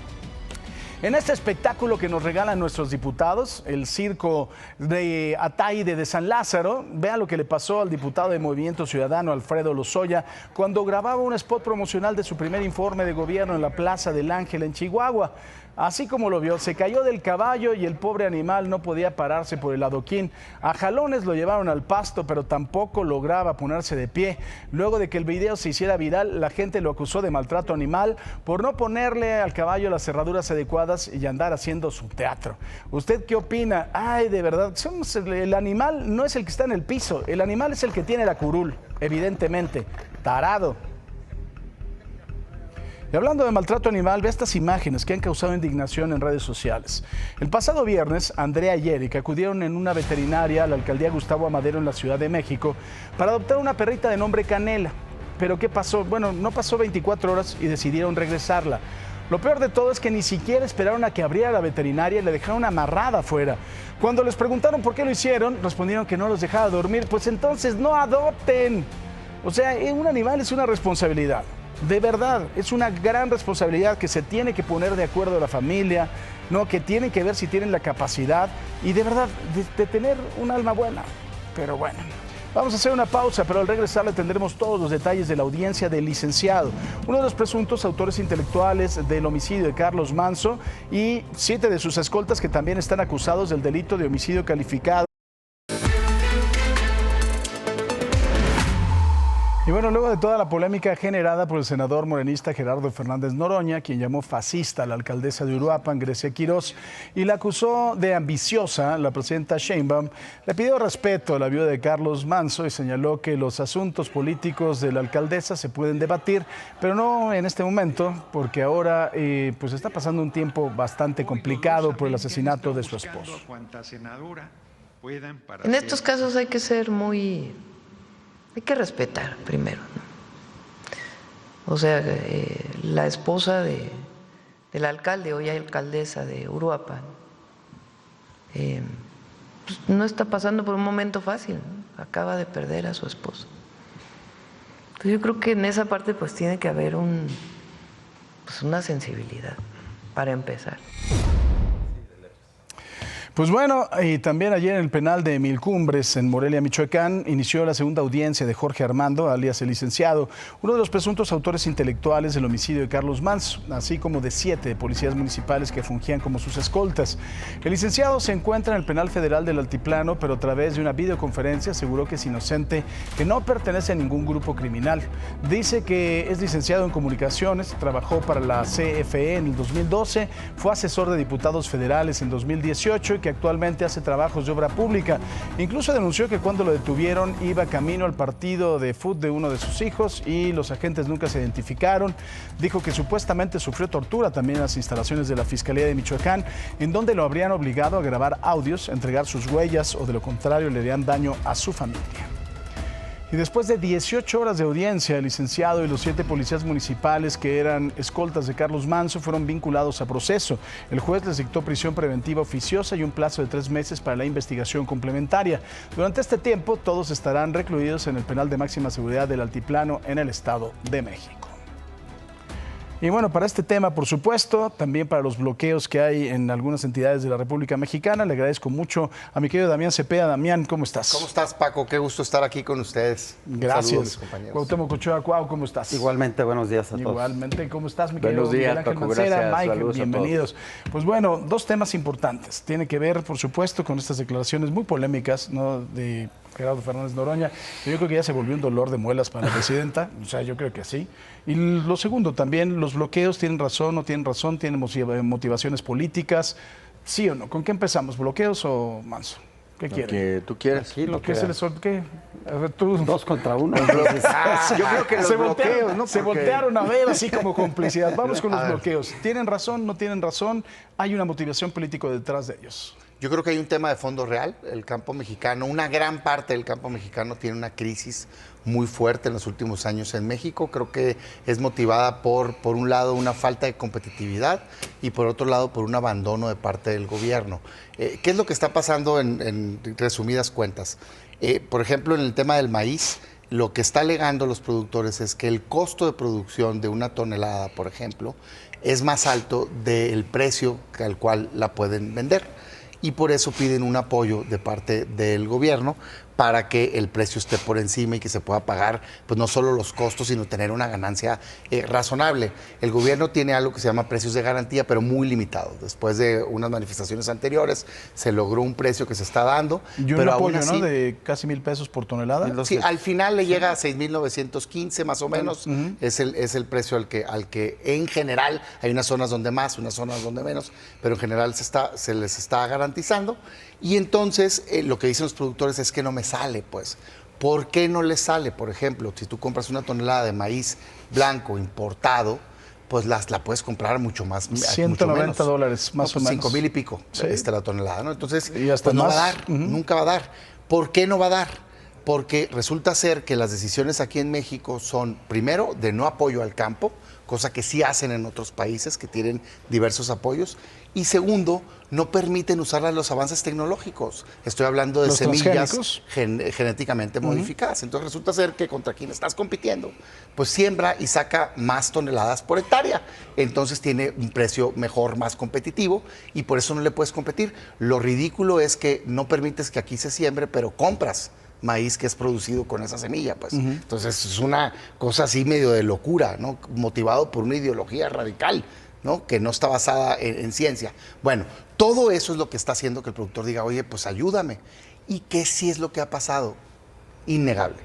en este espectáculo que nos regalan nuestros diputados, el circo de Ataide de San Lázaro, vea lo que le pasó al diputado de Movimiento Ciudadano, Alfredo Lozoya, cuando grababa un spot promocional de su primer informe de gobierno en la Plaza del Ángel en Chihuahua. Así como lo vio, se cayó del caballo y el pobre animal no podía pararse por el adoquín. A jalones lo llevaron al pasto, pero tampoco lograba ponerse de pie. Luego de que el video se hiciera viral, la gente lo acusó de maltrato animal por no ponerle al caballo las cerraduras adecuadas y andar haciendo su teatro. ¿Usted qué opina? Ay, de verdad, el animal no es el que está en el piso, el animal es el que tiene la curul, evidentemente, tarado. Y hablando de maltrato animal, ve estas imágenes que han causado indignación en redes sociales. El pasado viernes, Andrea y Erika acudieron en una veterinaria a la alcaldía Gustavo Amadero en la Ciudad de México para adoptar una perrita de nombre Canela. Pero ¿qué pasó? Bueno, no pasó 24 horas y decidieron regresarla. Lo peor de todo es que ni siquiera esperaron a que abriera la veterinaria y le dejaron amarrada afuera. Cuando les preguntaron por qué lo hicieron, respondieron que no los dejaba dormir. Pues entonces no adopten. O sea, un animal es una responsabilidad. De verdad, es una gran responsabilidad que se tiene que poner de acuerdo a la familia, ¿no? Que tienen que ver si tienen la capacidad y de verdad de tener un alma buena. Pero bueno, vamos a hacer una pausa, pero al regresar le tendremos todos los detalles de la audiencia del licenciado, uno de los presuntos autores intelectuales del homicidio de Carlos Manso, y 7 de sus escoltas que también están acusados del delito de homicidio calificado. Y bueno, luego de toda la polémica generada por el senador morenista Gerardo Fernández Noroña, quien llamó fascista a la alcaldesa de Uruapan, Grecia Quirós, y la acusó de ambiciosa, la presidenta Sheinbaum le pidió respeto a la viuda de Carlos Manso y señaló que los asuntos políticos de la alcaldesa se pueden debatir, pero no en este momento, porque ahora pues está pasando un tiempo bastante complicado por el asesinato de su esposo. En estos casos hay que ser hay que respetar primero, ¿no? O sea, la esposa del alcalde, hoy alcaldesa de Uruapan, pues no está pasando por un momento fácil, ¿no? Acaba de perder a su esposo. Entonces yo creo que en esa parte pues tiene que haber una sensibilidad para empezar. Pues bueno, y también ayer en el penal de Mil Cumbres, en Morelia, Michoacán, inició la segunda audiencia de Jorge Armando, alias el licenciado, uno de los presuntos autores intelectuales del homicidio de Carlos Manso, así como de 7 policías municipales que fungían como sus escoltas. El licenciado se encuentra en el penal federal del Altiplano, pero a través de una videoconferencia aseguró que es inocente, que no pertenece a ningún grupo criminal. Dice que es licenciado en comunicaciones, trabajó para la CFE en el 2012, fue asesor de diputados federales en 2018 y que actualmente hace trabajos de obra pública. Incluso denunció que cuando lo detuvieron iba camino al partido de fútbol de uno de sus hijos y los agentes nunca se identificaron. Dijo que supuestamente sufrió tortura también en las instalaciones de la Fiscalía de Michoacán, en donde lo habrían obligado a grabar audios, entregar sus huellas o de lo contrario le harían daño a su familia. Y después de 18 horas de audiencia, el licenciado y los 7 policías municipales que eran escoltas de Carlos Manso fueron vinculados a proceso. El juez les dictó prisión preventiva oficiosa y un plazo de 3 meses para la investigación complementaria. Durante este tiempo, todos estarán recluidos en el penal de máxima seguridad del Altiplano en el Estado de México. Y bueno, para este tema, por supuesto, también para los bloqueos que hay en algunas entidades de la República Mexicana, le agradezco mucho a mi querido Damián Cepeda. Damián, ¿cómo estás? ¿Cómo estás, Paco? Qué gusto estar aquí con ustedes. Gracias. Saludos, compañeros. Cuauhtémoc Ochoa, Cuau, ¿cómo estás? Igualmente, buenos días a todos. Igualmente, ¿cómo estás, mi querido Buenos días, Miguel Ángel Paco, Mancera? gracias. Mike, Saludos bienvenidos. Pues bueno, 2 temas importantes. Tiene que ver, por supuesto, con estas declaraciones muy polémicas, ¿no?, de Gerardo Fernández Noroña. Yo creo que ya se volvió un dolor de muelas para la presidenta, o sea, yo creo que sí. Y lo segundo también, los bloqueos tienen razón, no tienen razón, tienen motivaciones políticas, ¿sí o no? ¿Con qué empezamos, bloqueos o Manso? ¿Qué Lo quieren? que tú quieras. Aquí lo que se les ¿qué? A ver, tú. 2 contra 1. Yo creo que los se bloqueos, ¿no? Se Porque... voltearon a ver así como complicidad. Vamos con los A ver. bloqueos. ¿Tienen razón? ¿No tienen razón? Hay una motivación política detrás de ellos. Yo creo que hay un tema de fondo real. El campo mexicano, una gran parte del campo mexicano tiene una crisis muy fuerte en los últimos años en México. Creo que es motivada por un lado, una falta de competitividad y por otro lado, por un abandono de parte del gobierno. ¿Qué es lo que está pasando en resumidas cuentas? Por ejemplo, en el tema del maíz, lo que está alegando los productores es que el costo de producción de una tonelada, por ejemplo, es más alto del precio al cual la pueden vender. Y por eso piden un apoyo de parte del gobierno para que el precio esté por encima y que se pueda pagar pues no solo los costos, sino tener una ganancia razonable. El gobierno tiene algo que se llama precios de garantía, pero muy limitado. Después de unas manifestaciones anteriores se logró un precio que se está dando. Y un pero apoyo, aún así, ¿no? De casi $1,000 por tonelada. Sí, al final le llega a 6,915 más o menos. Es el precio al que en general hay unas zonas donde más, unas zonas donde menos, pero en general se les está garantizando. Y entonces lo que dicen los productores es que no me sale, pues. ¿Por qué no les sale? Por ejemplo, si tú compras una tonelada de maíz blanco importado, pues la puedes comprar mucho más. $190 más o menos. 5,000 y pico la tonelada, ¿no? Entonces, y hasta pues no más. va a dar, nunca va a dar. ¿Por qué no va a dar? Porque resulta ser que las decisiones aquí en México son, primero, de no apoyo al campo, cosa que sí hacen en otros países que tienen diversos apoyos, y segundo, no permiten usar los avances tecnológicos. Estoy hablando de ¿Los semillas genéticamente modificadas. Entonces resulta ser que contra quien estás compitiendo, pues siembra y saca más toneladas por hectárea. Entonces tiene un precio mejor, más competitivo, y por eso no le puedes competir. Lo ridículo es que no permites que aquí se siembre, pero compras maíz que es producido con esa semilla, pues. Entonces es una cosa así medio de locura, ¿no? Motivado por una ideología radical, ¿no? Que no está basada en ciencia. Bueno, todo eso es lo que está haciendo que el productor diga, oye, pues ayúdame. ¿Y qué sí es lo que ha pasado? Innegable.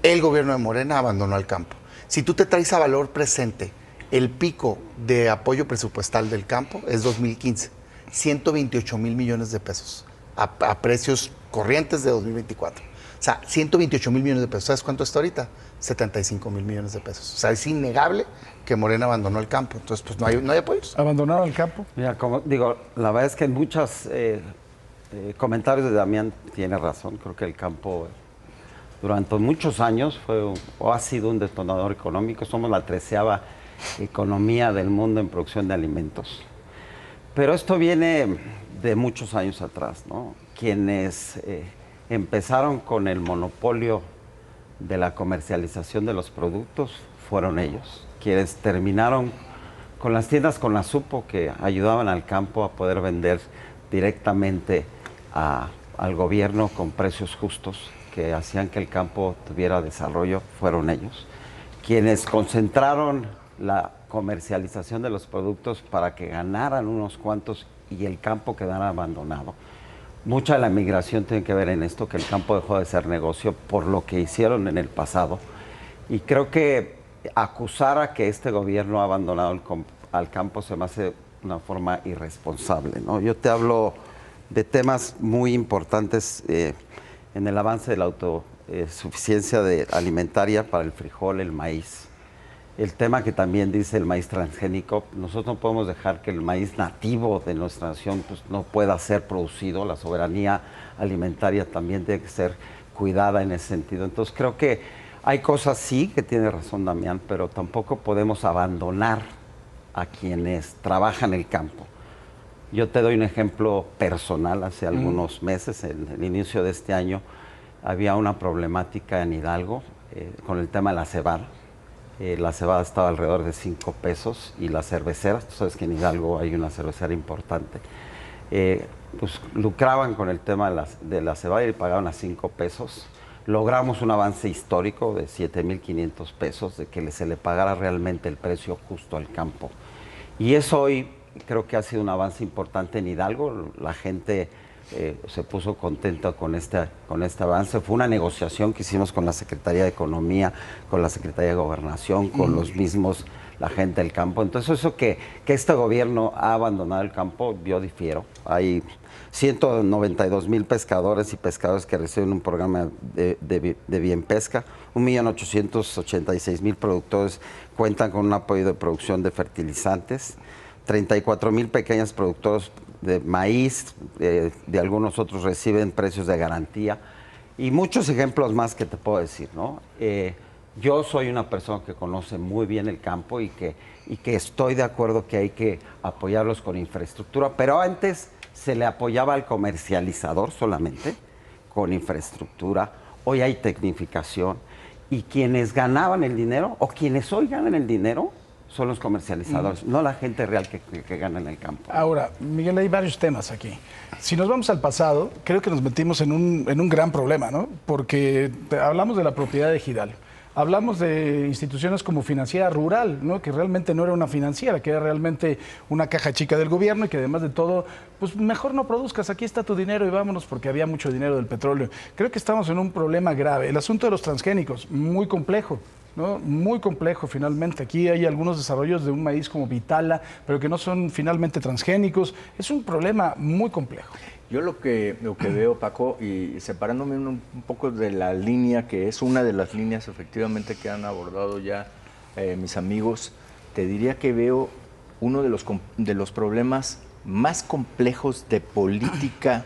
El gobierno de Morena abandonó al campo. Si tú te traes a valor presente el pico de apoyo presupuestal del campo, es 2015, 128,000 millones de pesos a precios corrientes de 2024. O sea, 128,000 millones de pesos. ¿Sabes cuánto está ahorita? 75,000 millones de pesos. O sea, es innegable que Morena abandonó el campo. Entonces, pues no hay apoyos. ¿Abandonaron el campo? Mira, como digo, la verdad es que en muchos comentarios de Damián tiene razón. Creo que el campo durante muchos años fue o ha sido un detonador económico. Somos la 13ª economía del mundo en producción de alimentos. Pero esto viene de muchos años atrás, ¿no? Quienes empezaron con el monopolio de la comercialización de los productos fueron ellos. Quienes terminaron con las tiendas con la Supo, que ayudaban al campo a poder vender directamente al gobierno con precios justos, que hacían que el campo tuviera desarrollo, fueron ellos. Quienes concentraron la comercialización de los productos para que ganaran unos cuantos y el campo quedara abandonado. Mucha de la migración tiene que ver en esto, que el campo dejó de ser negocio por lo que hicieron en el pasado. Y creo que acusar a que este gobierno ha abandonado al campo se me hace una forma irresponsable, ¿no? Yo te hablo de temas muy importantes en el avance de la autosuficiencia alimentaria para el frijol, el maíz. El tema que también dice el maíz transgénico, nosotros no podemos dejar que el maíz nativo de nuestra nación pues, no pueda ser producido. La soberanía alimentaria también tiene que ser cuidada en ese sentido. Entonces creo que hay cosas sí que tiene razón Damián, pero tampoco podemos abandonar a quienes trabajan el campo. Yo te doy un ejemplo personal. Hace algunos meses, en el inicio de este año, había una problemática en Hidalgo con el tema de la cebada. La cebada estaba alrededor de 5 pesos y las cerveceras, tú sabes que en Hidalgo hay una cervecera importante, pues lucraban con el tema de la cebada y pagaban a 5 pesos. Logramos un avance histórico de 7,500 pesos, de que se le pagara realmente el precio justo al campo. Y eso hoy creo que ha sido un avance importante en Hidalgo. La gente se puso contenta con este avance. Fue una negociación que hicimos con la Secretaría de Economía, con la Secretaría de Gobernación, con los mismos, la gente del campo. Entonces eso que este gobierno ha abandonado el campo, yo difiero. Hay 192,000 pescadores y pescadores que reciben un programa de bien pesca, 1,886,000 productores cuentan con un apoyo de producción de fertilizantes, 34,000 pequeños productores de maíz, de algunos otros reciben precios de garantía y muchos ejemplos más que te puedo decir, ¿no? Yo soy una persona que conoce muy bien el campo y que estoy de acuerdo que hay que apoyarlos con infraestructura, pero antes se le apoyaba al comercializador solamente con infraestructura. Hoy hay tecnificación y quienes ganaban el dinero o quienes hoy ganan el dinero son los comercializadores, no la gente real que gana en el campo. Ahora, Miguel, hay varios temas aquí. Si nos vamos al pasado, creo que nos metimos en un gran problema, ¿no? Porque hablamos de la propiedad ejidal. Hablamos de instituciones como Financiera Rural, ¿no? Que realmente no era una financiera, que era realmente una caja chica del gobierno y que además de todo, pues mejor no produzcas, aquí está tu dinero y vámonos porque había mucho dinero del petróleo. Creo que estamos en un problema grave. El asunto de los transgénicos, muy complejo, ¿no? Muy complejo finalmente. Aquí hay algunos desarrollos de un maíz como Vitala, pero que no son finalmente transgénicos. Es un problema muy complejo. Yo lo que veo, Paco, y separándome un poco de la línea, que es una de las líneas efectivamente que han abordado ya mis amigos, te diría que veo uno de los problemas más complejos de política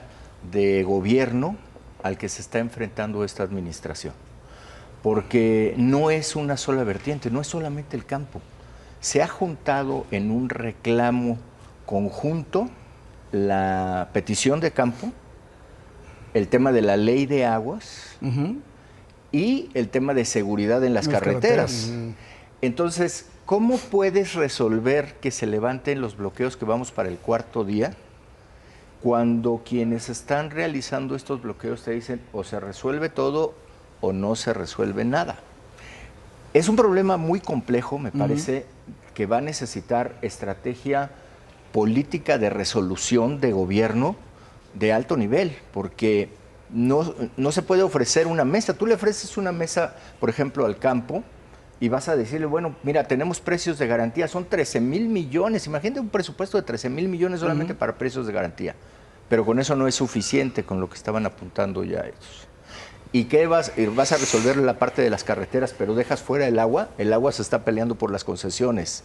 de gobierno al que se está enfrentando esta administración. Porque no es una sola vertiente, no es solamente el campo. Se ha juntado en un reclamo conjunto la petición de campo, el tema de la ley de aguas y el tema de seguridad en las carreteras. Entonces, ¿cómo puedes resolver que se levanten los bloqueos que vamos para el 4º día cuando quienes están realizando estos bloqueos te dicen o se resuelve todo o no se resuelve nada? Es un problema muy complejo, me parece, que va a necesitar estrategia política de resolución de gobierno de alto nivel, porque no se puede ofrecer una mesa. Tú le ofreces una mesa, por ejemplo, al campo y vas a decirle, bueno, mira, tenemos precios de garantía, son 13,000 millones. Imagínate un presupuesto de 13,000 millones solamente para precios de garantía, pero con eso no es suficiente con lo que estaban apuntando ya ellos. ¿Y qué vas a resolver la parte de las carreteras, pero dejas fuera el agua se está peleando por las concesiones.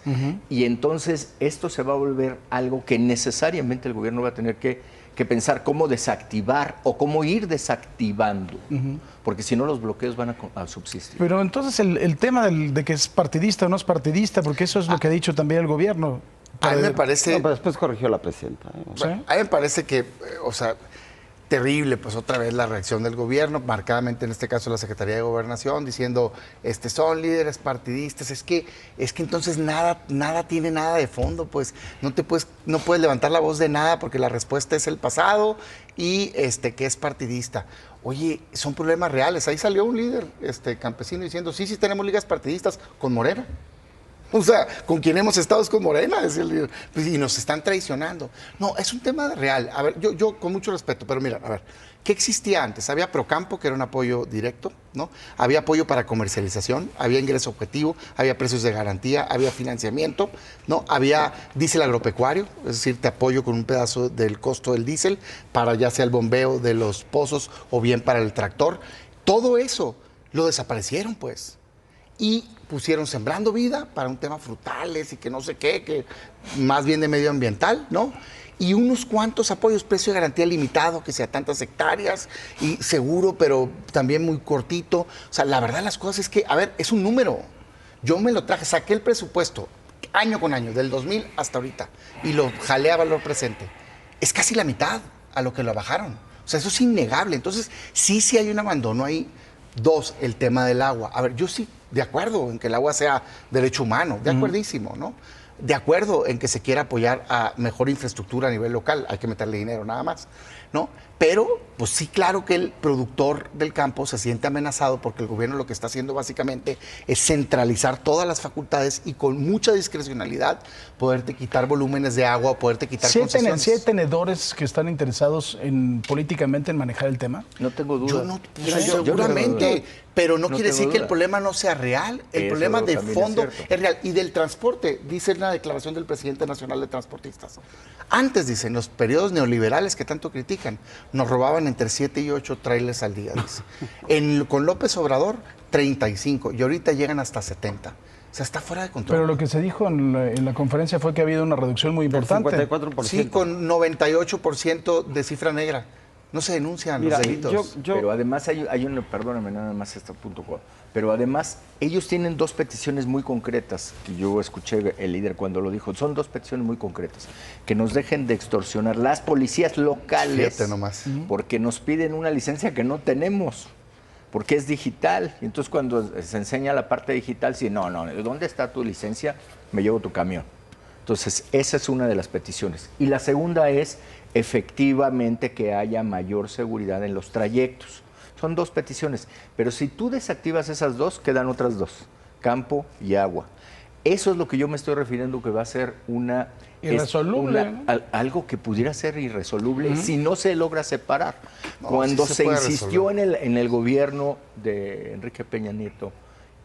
Y entonces esto se va a volver algo que necesariamente el gobierno va a tener que pensar cómo desactivar o cómo ir desactivando, porque si no los bloqueos van a subsistir. Pero entonces el tema de que es partidista o no es partidista, porque eso es lo que ha dicho también el gobierno. A mí me parece... No, pero después corrigió la presidenta. ¿Sí? A mí me parece que, terrible, pues otra vez la reacción del gobierno, marcadamente en este caso la Secretaría de Gobernación, diciendo, son líderes partidistas, es que entonces nada tiene nada de fondo, pues no puedes levantar la voz de nada porque la respuesta es el pasado y que es partidista. Oye, son problemas reales. Ahí salió un líder campesino diciendo, sí tenemos ligas partidistas con Morena. O sea, con quien hemos estado es con Morena, es el líder. Pues, y nos están traicionando. No, es un tema real. A ver, yo con mucho respeto, pero mira, a ver, ¿qué existía antes? Había Procampo, que era un apoyo directo, ¿no? Había apoyo para comercialización, había ingreso objetivo, había precios de garantía, había financiamiento, ¿no? Había diésel agropecuario, es decir, te apoyo con un pedazo del costo del diésel para ya sea el bombeo de los pozos o bien para el tractor. Todo eso lo desaparecieron, pues. Y pusieron Sembrando Vida para un tema frutales y que no sé qué, que más bien de medioambiental, ¿no? Y unos cuantos apoyos, precio de garantía limitado, que sea tantas hectáreas, y seguro, pero también muy cortito. O sea, la verdad las cosas es que, a ver, es un número. Yo me lo traje, saqué el presupuesto año con año, del 2000 hasta ahorita, y lo jalé a valor presente. Es casi la mitad a lo que lo bajaron. O sea, eso es innegable. Entonces, sí hay un abandono ahí. 2, el tema del agua. A ver, yo sí, de acuerdo en que el agua sea derecho humano, de acuerdísimo, ¿no? De acuerdo en que se quiera apoyar a mejor infraestructura a nivel local, hay que meterle dinero nada más. ¿no? Pero, pues sí, claro que el productor del campo se siente amenazado porque el gobierno lo que está haciendo básicamente es centralizar todas las facultades y con mucha discrecionalidad poderte quitar volúmenes de agua o poderte quitar concesiones. ¿Sí hay tenedores que están interesados políticamente en manejar el tema? No tengo duda. Seguramente, pero no quiere decir que el duda. problema no sea real. El problema de fondo es real. Y del transporte, dice en la declaración del presidente nacional de transportistas. Antes, dicen, los periodos neoliberales que tanto critican, nos robaban entre 7 y 8 trailers al día, dice. Con López Obrador, 35, y ahorita llegan hasta 70. O sea, está fuera de control. Pero lo que se dijo en la conferencia fue que ha habido una reducción muy importante. 54%. Sí, con 98% de cifra negra. No se denuncian los delitos. Pero además hay una, perdóname nada más este punto, pero además ellos tienen dos peticiones muy concretas, que yo escuché el líder cuando lo dijo, son dos peticiones muy concretas, que nos dejen de extorsionar las policías locales, porque nos piden una licencia que no tenemos, porque es digital, y entonces cuando se enseña la parte digital, si no, ¿dónde está tu licencia? Me llevo tu camión. Entonces, esa es una de las peticiones. Y la segunda es, efectivamente, que haya mayor seguridad en los trayectos. Son dos peticiones. Pero si tú desactivas esas dos, quedan otras dos. Campo y agua. Eso es lo que yo me estoy refiriendo que va a ser una... Irresoluble. Algo que pudiera ser irresoluble si no se logra separar. Cuando se insistió en el gobierno de Enrique Peña Nieto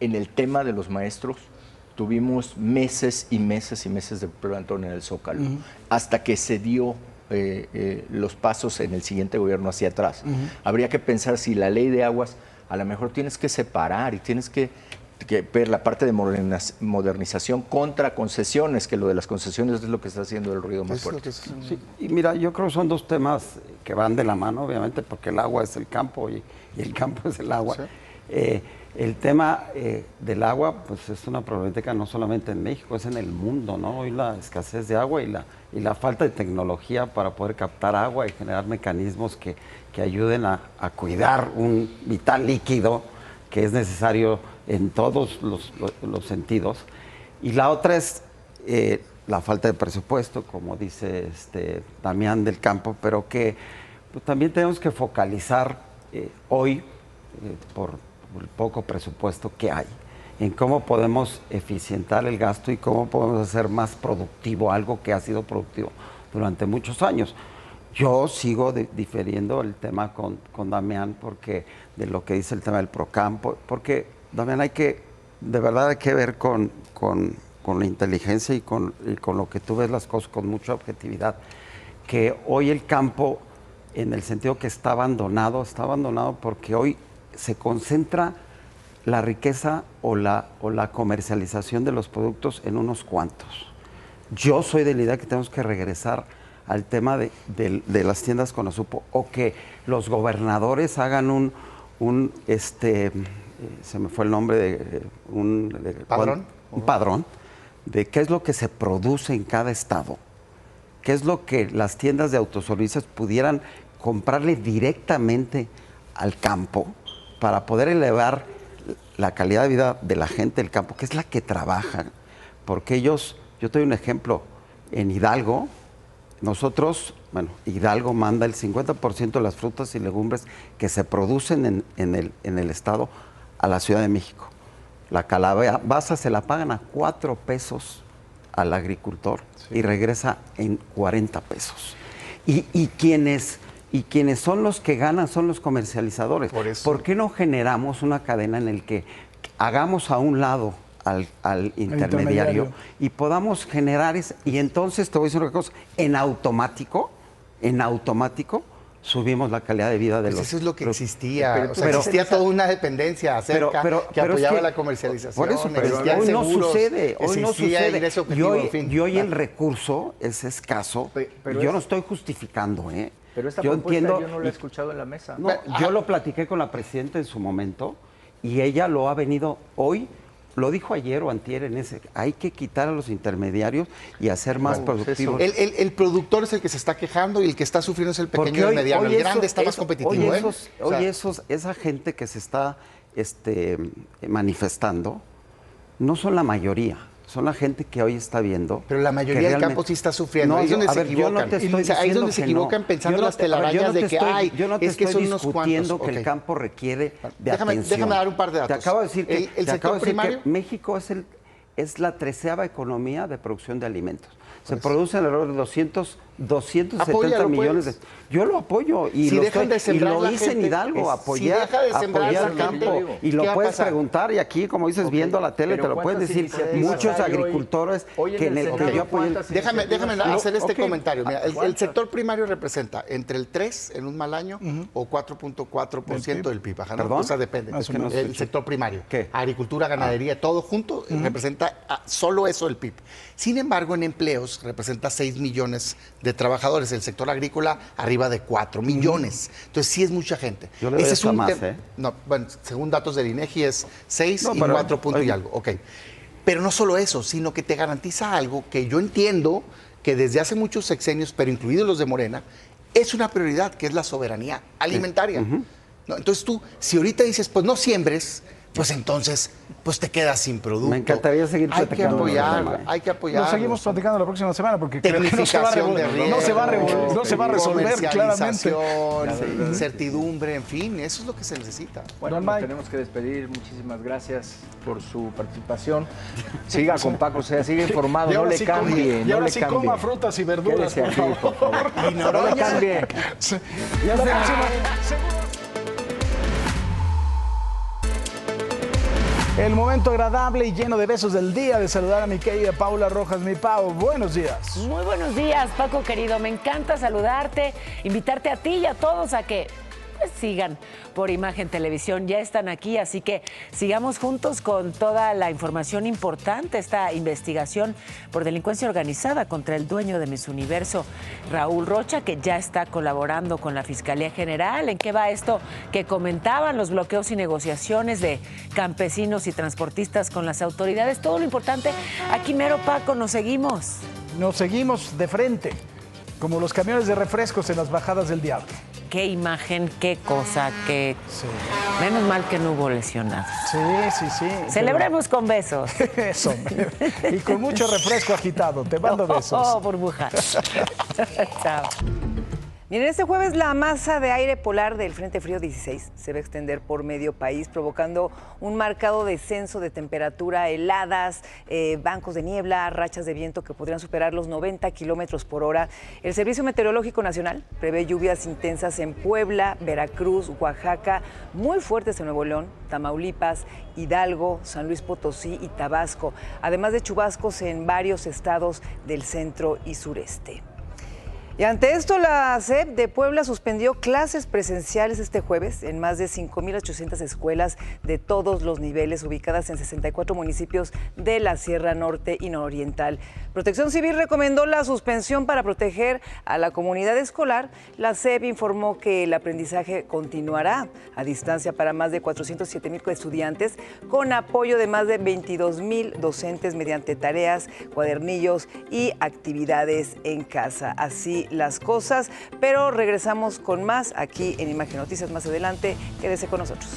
en el tema de los maestros, tuvimos meses y meses y meses de plantón en el Zócalo, hasta que se dio los pasos en el siguiente gobierno hacia atrás. Habría que pensar si la ley de aguas, a lo mejor tienes que separar y tienes que ver la parte de modernización contra concesiones, que lo de las concesiones es lo que está haciendo el ruido más fuerte. Sí, y mira, yo creo que son dos temas que van de la mano, obviamente, porque el agua es el campo y el campo es el agua. Sí. El tema del agua, pues es una problemática no solamente en México, es en el mundo, ¿no? Hoy la escasez de agua y la falta de tecnología para poder captar agua y generar mecanismos que ayuden a cuidar un vital líquido que es necesario en todos los sentidos. Y la otra es la falta de presupuesto, como dice Damián del Campo, pero que pues, también tenemos que focalizar hoy por el poco presupuesto que hay, en cómo podemos eficientar el gasto y cómo podemos hacer más productivo algo que ha sido productivo durante muchos años. Yo sigo difiriendo el tema con Damián porque de lo que dice el tema del Procampo, porque Damián de verdad hay que ver con la inteligencia y con lo que tú ves las cosas con mucha objetividad, que hoy el campo, en el sentido que está abandonado porque hoy se concentra la riqueza o la comercialización de los productos en unos cuantos. Yo soy de la idea que tenemos que regresar al tema de las tiendas con azupo, o que los gobernadores hagan se me fue el nombre ¿Padrón? Un padrón de qué es lo que se produce en cada estado, qué es lo que las tiendas de autoservicios pudieran comprarle directamente al campo para poder elevar la calidad de vida de la gente del campo, que es la que trabaja, porque yo te doy un ejemplo, en Hidalgo, Hidalgo manda el 50% de las frutas y legumbres que se producen en el estado a la Ciudad de México. La calabaza se la pagan a 4 pesos al agricultor y regresa en 40 pesos. Y quienes son los que ganan son los comercializadores. ¿Por qué no generamos una cadena en la que hagamos a un lado al intermediario y podamos generar y entonces te voy a decir una cosa, en automático subimos la calidad de vida de los... Eso es lo que existía, existía toda una dependencia cerca que apoyaba la comercialización. Por eso, pero hoy no sucede, y hoy el recurso es escaso, yo no estoy justificando, Pero esta yo entiendo, yo no la he escuchado en la mesa. No, yo lo platiqué con la presidenta en su momento y ella lo ha venido hoy, lo dijo ayer o antier hay que quitar a los intermediarios y hacer más productivos. El productor es el que se está quejando y el que está sufriendo es el pequeño y el mediano. El grande está más competitivo. Esa gente que se está manifestando no son la mayoría, son la gente que hoy está viendo. Pero la mayoría del campo sí está sufriendo. Ahí es donde se equivocan. Ahí es donde se equivocan pensando en las telarañas de que hay. Yo no te estoy discutiendo que el campo requiere de atención. Déjame dar un par de datos. Te acabo de decir que, el sector primario. Que México es la 13ª economía de producción de alimentos. Se producen alrededor de 270 millones de... Yo lo apoyo y si lo, dejan de sembrar y lo hice en Hidalgo, apoyar al campo. Y lo puedes preguntar, y aquí, como dices, viendo la tele, te lo puedes decir. Muchos agricultores que yo apoyo... Déjame hacer este comentario. Mira, el sector primario representa entre el 3 en un mal año o 4.4% del PIB. ¿Perdón? O sea, depende. El sector primario. ¿Qué? Agricultura, ganadería, todo junto representa solo eso el PIB. Sin embargo, en empleos representa 6 millones de trabajadores. El sector agrícola arriba de 4 millones. Entonces sí es mucha gente. Yo le doy eso más, No, bueno, según datos del INEGI es 6 y 4 puntos y algo. Ok. Pero no solo eso, sino que te garantiza algo que yo entiendo que desde hace muchos sexenios, pero incluidos los de Morena, es una prioridad, que es la soberanía alimentaria. ¿No? Entonces tú, si ahorita dices, pues no siembres, pues entonces, pues te quedas sin producto. Me encantaría seguir platicando. Hay que apoyar. Lo seguimos platicando la próxima semana porque creo que no se va a resolver claramente. Incertidumbre, en fin, eso es lo que se necesita. Bueno, nos tenemos que despedir. Muchísimas gracias por su participación. Siga con Paco, sigue informado, no le cambie. Y ahora sí coma frutas y verduras, por favor. Y no le cambie. Y hasta la próxima. El momento agradable y lleno de besos del día de saludar a mi querida Paula Rojas. Mi Pau, buenos días. Muy buenos días, Paco querido. Me encanta saludarte, invitarte a ti y a todos a que sigan por Imagen Televisión. Ya están aquí, así que sigamos juntos con toda la información importante, esta investigación por delincuencia organizada contra el dueño de Miss Universo, Raúl Rocha, que ya está colaborando con la Fiscalía General. ¿En qué va esto que comentaban los bloqueos y negociaciones de campesinos y transportistas con las autoridades? Todo lo importante aquí mero, Paco, nos seguimos. Nos seguimos de frente, como los camiones de refrescos en las bajadas del Diablo. Qué imagen, qué cosa, qué... Sí. Menos mal que no hubo lesionados. Sí. Celebremos con besos. Eso. Y con mucho refresco agitado. Te mando besos. Oh, burbuja. Chao. Miren, este jueves la masa de aire polar del Frente Frío 16 se va a extender por medio país, provocando un marcado descenso de temperatura, heladas, bancos de niebla, rachas de viento que podrían superar los 90 kilómetros por hora. El Servicio Meteorológico Nacional prevé lluvias intensas en Puebla, Veracruz, Oaxaca, muy fuertes en Nuevo León, Tamaulipas, Hidalgo, San Luis Potosí y Tabasco, además de chubascos en varios estados del centro y sureste. Y ante esto, la SEP de Puebla suspendió clases presenciales este jueves en más de 5,800 escuelas de todos los niveles ubicadas en 64 municipios de la Sierra Norte y Nororiental. Protección Civil recomendó la suspensión para proteger a la comunidad escolar. La SEP informó que el aprendizaje continuará a distancia para más de 407,000 estudiantes, con apoyo de más de 22,000 docentes mediante tareas, cuadernillos y actividades en casa. Así las cosas, pero regresamos con más aquí en Imagen Noticias más adelante. Quédese con nosotros.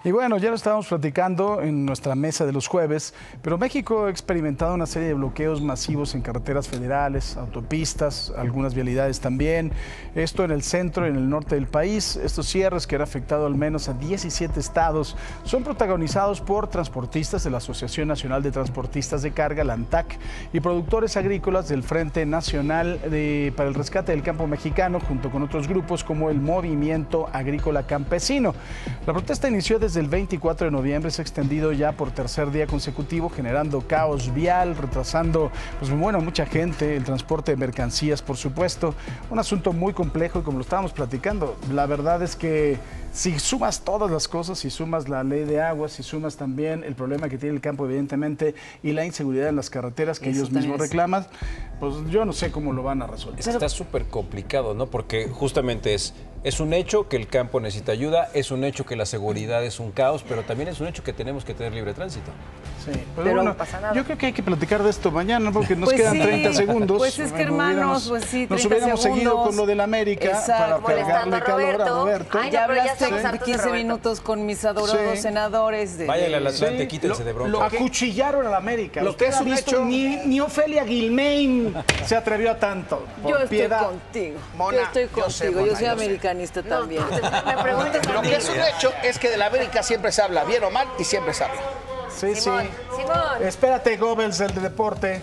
Y bueno, ya lo estábamos platicando en nuestra mesa de los jueves, pero México ha experimentado una serie de bloqueos masivos en carreteras federales, autopistas, algunas vialidades también. Esto en el centro y en el norte del país. Estos cierres que han afectado al menos a 17 estados son protagonizados por transportistas de la Asociación Nacional de Transportistas de Carga, la ANTAC, y productores agrícolas del Frente Nacional para el Rescate del Campo Mexicano, junto con otros grupos como el Movimiento Agrícola Campesino. La protesta inició desde el 24 de noviembre, se ha extendido ya por tercer día consecutivo, generando caos vial, retrasando mucha gente, el transporte de mercancías, por supuesto. Un asunto muy complejo y como lo estábamos platicando, la verdad es que si sumas todas las cosas, si sumas la ley de aguas, si sumas también el problema que tiene el campo, evidentemente, y la inseguridad en las carreteras que ellos mismos reclaman, pues yo no sé cómo lo van a resolver. Está súper complicado, ¿no? Porque justamente es un hecho que el campo necesita ayuda, es un hecho que la seguridad es un caos, pero también es un hecho que tenemos que tener libre tránsito. Sí, pero bueno, no pasa nada. Yo creo que hay que platicar de esto mañana porque nos quedan 30 segundos. Pues es que hermanos, pues sí, 30 nos hubiéramos segundos. seguido con lo del América. Exacto. Para cargarle calor a Roberto. Ay, ya hablaste 15 minutos con mis adorados senadores. Váyanle al Atlante, quítense de bronca. Acuchillaron al América. Lo que es un hecho... Ni Ofelia Guilmain se atrevió a tanto. Yo estoy contigo. Mona, yo estoy contigo. Yo soy americanista también. Me preguntas Lo que es un hecho es que de la América siempre se habla, bien o mal, y siempre se habla. Sí, Simón. Espérate, Goebbels, el de deporte.